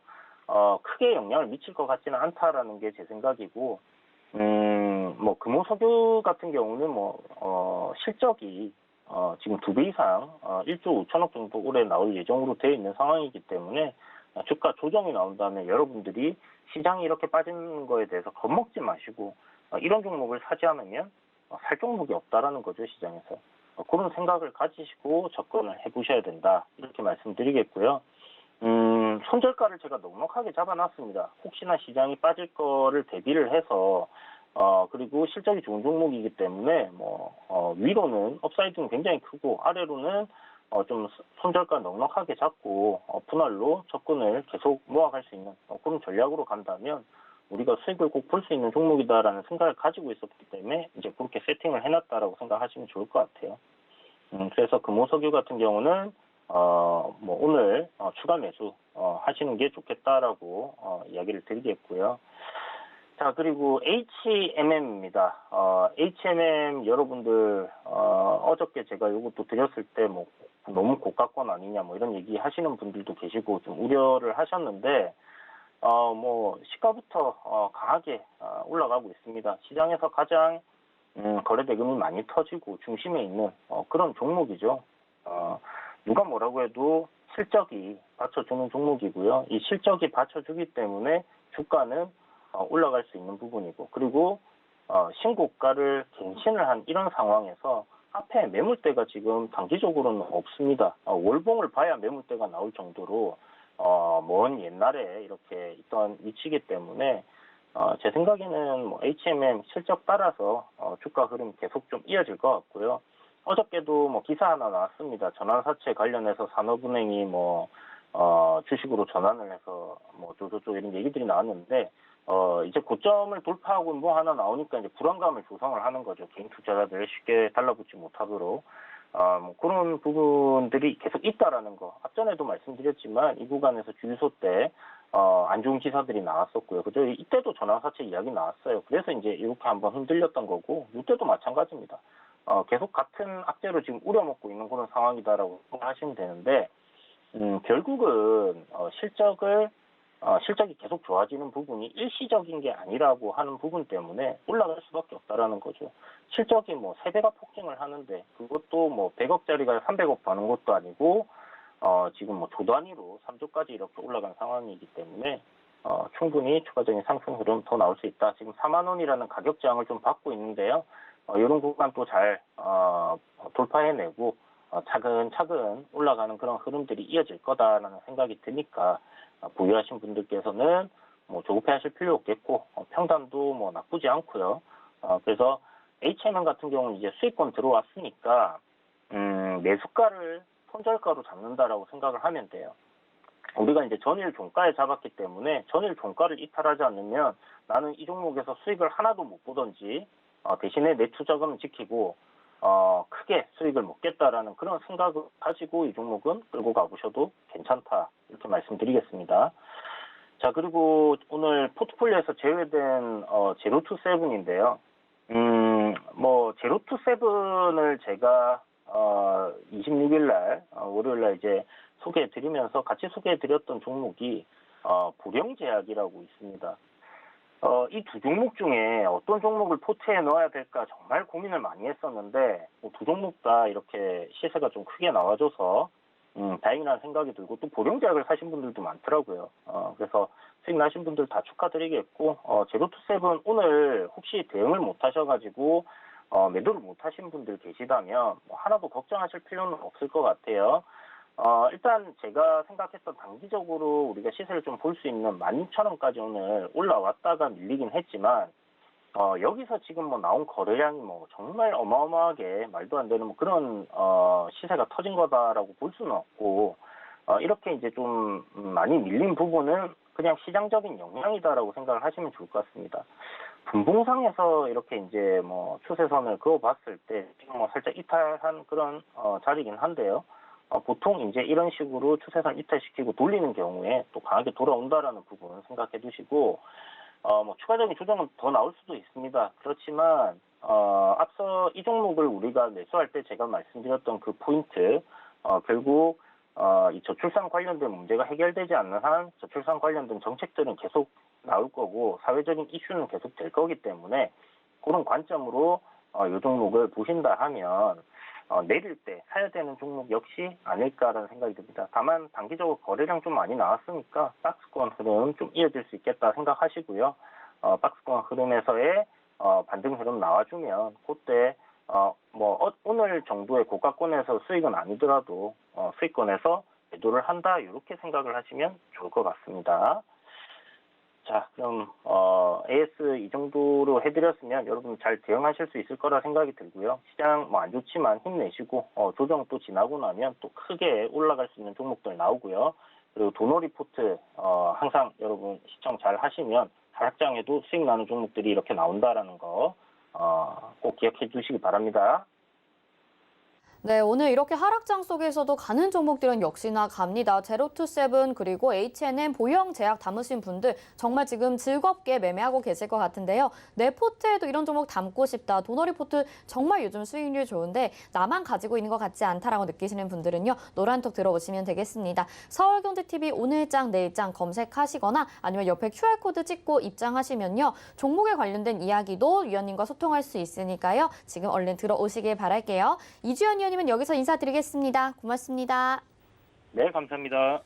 크게 영향을 미칠 것 같지는 않다라는 게 제 생각이고, 뭐 금호석유 같은 경우는 실적이 지금 2배 이상 1조 5천억 정도 올해 나올 예정으로 되어 있는 상황이기 때문에 주가 조정이 나온다면 여러분들이 시장이 이렇게 빠지는 거에 대해서 겁먹지 마시고 이런 종목을 사지 않으면 살 종목이 없다라는 거죠, 시장에서. 그런 생각을 가지시고 접근을 해보셔야 된다, 이렇게 말씀드리겠고요. 손절가를 제가 넉넉하게 잡아놨습니다. 혹시나 시장이 빠질 거를 대비를 해서 그리고 실적이 좋은 종목이기 때문에 위로는 업사이드는 굉장히 크고 아래로는 좀 손절가 넉넉하게 잡고 분할로 접근을 계속 모아갈 수 있는 그런 전략으로 간다면 우리가 수익을 꼭 볼 수 있는 종목이다라는 생각을 가지고 있었기 때문에 이제 그렇게 세팅을 해놨다라고 생각하시면 좋을 것 같아요. 그래서 금호석유 같은 경우는 오늘 추가 매수 하시는 게 좋겠다라고 이야기를 드리겠고요. 자, 그리고 HMM입니다. HMM 여러분들 어저께 제가 이것도 드렸을 때 너무 고가권 아니냐 이런 얘기 하시는 분들도 계시고 좀 우려를 하셨는데 시가부터 강하게 올라가고 있습니다. 시장에서 가장 거래 대금이 많이 터지고 중심에 있는 그런 종목이죠. 누가 뭐라고 해도 실적이 받쳐주는 종목이고요. 이 실적이 받쳐주기 때문에 주가는 올라갈 수 있는 부분이고, 그리고 신고가를 갱신을 한 이런 상황에서 앞에 매물대가 지금 단기적으로는 없습니다. 월봉을 봐야 매물대가 나올 정도로 먼 옛날에 이렇게 있던 위치이기 때문에 제 생각에는 HMM 실적 따라서 주가 흐름 계속 좀 이어질 것 같고요. 어저께도 기사 하나 나왔습니다. 전환사채 관련해서 산업은행이 주식으로 전환을 해서 조조조 이런 얘기들이 나왔는데 이제 고점을 돌파하고 하나 나오니까 이제 불안감을 조성을 하는 거죠. 개인 투자자들 쉽게 달라붙지 못하도록. 그런 부분들이 계속 있다라는 거. 앞전에도 말씀드렸지만 이 구간에서 주유소 때 안 좋은 기사들이 나왔었고요. 그죠? 이때도 전환사채 이야기 나왔어요. 그래서 이제 이렇게 한번 흔들렸던 거고, 이때도 마찬가지입니다. 계속 같은 악재로 지금 우려먹고 있는 그런 상황이다라고 생각하시면 되는데, 결국은 실적이 계속 좋아지는 부분이 일시적인 게 아니라고 하는 부분 때문에 올라갈 수밖에 없다라는 거죠. 실적이 3배가 폭증을 하는데 그것도 100억짜리가 300억 버는 것도 아니고 지금 조 단위로 3조까지 이렇게 올라간 상황이기 때문에 충분히 추가적인 상승 흐름 더 나올 수 있다. 지금 4만 원이라는 가격 저항을 좀 받고 있는데요. 이런 구간 또 잘 돌파해내고 차근차근 올라가는 그런 흐름들이 이어질 거다라는 생각이 드니까 보유하신 분들께서는 조급해하실 필요 없겠고 평단도 나쁘지 않고요. 그래서 HMM 같은 경우는 이제 수익권 들어왔으니까 매수가를 손절가로 잡는다라고 생각을 하면 돼요. 우리가 이제 전일 종가에 잡았기 때문에 전일 종가를 이탈하지 않으면 나는 이 종목에서 수익을 하나도 못 보던지 대신에 내 투자금은 지키고 크게 수익을 먹겠다라는 그런 생각을 가지고 이 종목은 끌고 가보셔도 괜찮다, 이렇게 말씀드리겠습니다. 자, 그리고 오늘 포트폴리오에서 제외된 제로투세븐인데요. 제로투세븐을 제가 26일 날 월요일 날 이제 소개해드리면서 같이 소개해드렸던 종목이 보령제약이라고 있습니다. 이 두 종목 중에 어떤 종목을 포트에 넣어야 될까 정말 고민을 많이 했었는데 두 종목 다 이렇게 시세가 좀 크게 나와줘서 다행이라는 생각이 들고, 또 보령제약을 사신 분들도 많더라고요. 그래서 수익 나신 분들 다 축하드리겠고, 제로투세븐 오늘 혹시 대응을 못 하셔가지고 매도를 못 하신 분들 계시다면 하나도 걱정하실 필요는 없을 것 같아요. 일단 제가 생각했던 단기적으로 우리가 시세를 좀 볼 수 있는 16,000원까지 오늘 올라왔다가 밀리긴 했지만 여기서 지금 뭐 나온 거래량이 뭐 정말 어마어마하게 말도 안 되는 뭐 그런 시세가 터진 거다라고 볼 수는 없고 이렇게 이제 좀 많이 밀린 부분은 그냥 시장적인 영향이다라고 생각을 하시면 좋을 것 같습니다. 분봉상에서 이렇게 이제 뭐 추세선을 그어봤을 때 지금 뭐 살짝 이탈한 그런 자리긴 한데요. 보통 이제 이런 식으로 추세선 이탈시키고 돌리는 경우에 또 강하게 돌아온다라는 부분 생각해 두시고 뭐 추가적인 조정은 더 나올 수도 있습니다. 그렇지만 앞서 이 종목을 우리가 매수할 때 제가 말씀드렸던 그 포인트 결국 이 저출산 관련된 문제가 해결되지 않는 한 저출산 관련된 정책들은 계속 나올 거고 사회적인 이슈는 계속 될 거기 때문에 그런 관점으로 이 종목을 보신다 하면 내릴 때 사야 되는 종목 역시 아닐까라는 생각이 듭니다. 다만 단기적으로 거래량 좀 많이 나왔으니까 박스권 흐름 좀 이어질 수 있겠다 생각하시고요. 박스권 흐름에서의 반등 흐름 나와주면 그때 오늘 정도의 고가권에서 수익은 아니더라도 수익권에서 매도를 한다 이렇게 생각을 하시면 좋을 것 같습니다. 자, 그럼 AS 이 정도로 해드렸으면 여러분 잘 대응하실 수 있을 거라 생각이 들고요. 시장 뭐 안 좋지만 힘내시고 조정 또 지나고 나면 또 크게 올라갈 수 있는 종목들 나오고요. 그리고 도너 리포트 항상 여러분 시청 잘 하시면 하락장에도 수익 나는 종목들이 이렇게 나온다라는 거 꼭 기억해 주시기 바랍니다. 네, 오늘 이렇게 하락장 속에서도 가는 종목들은 역시나 갑니다. 제로투세븐 그리고 H&M 보형 제약 담으신 분들 정말 지금 즐겁게 매매하고 계실 것 같은데요. 내 포트에도 이런 종목 담고 싶다. 도너리포트 정말 요즘 수익률 좋은데 나만 가지고 있는 것 같지 않다라고 느끼시는 분들은요. 노란톡 들어오시면 되겠습니다. 서울경제TV 오늘장 내일장 검색하시거나 아니면 옆에 QR코드 찍고 입장하시면요. 종목에 관련된 이야기도 위원님과 소통할 수 있으니까요. 지금 얼른 들어오시길 바랄게요. 이주연 위원님은 여기서 인사드리겠습니다. 고맙습니다. 네, 감사합니다.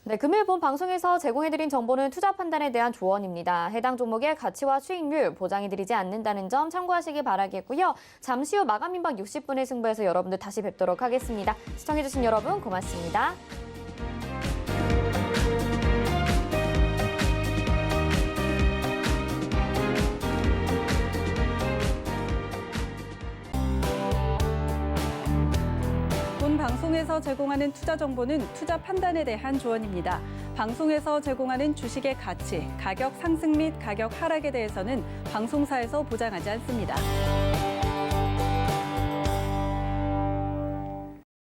네, 금일 본 방송에서 제공해드린 정보는 투자 판단에 대한 조언입니다. 해당 종목의 가치와 수익률 보장해드리지 않는다는 점 참고하시기 바라겠고요. 잠시 후 마감 민박 60분의 승부에서 여러분들 다시 뵙도록 하겠습니다. 시청해주신 여러분 고맙습니다. 본 방송에서 제공하는 투자 정보는 투자 판단에 대한 조언입니다. 방송에서 제공하는 주식의 가치, 가격 상승 및 가격 하락에 대해서는 방송사에서 보장하지 않습니다.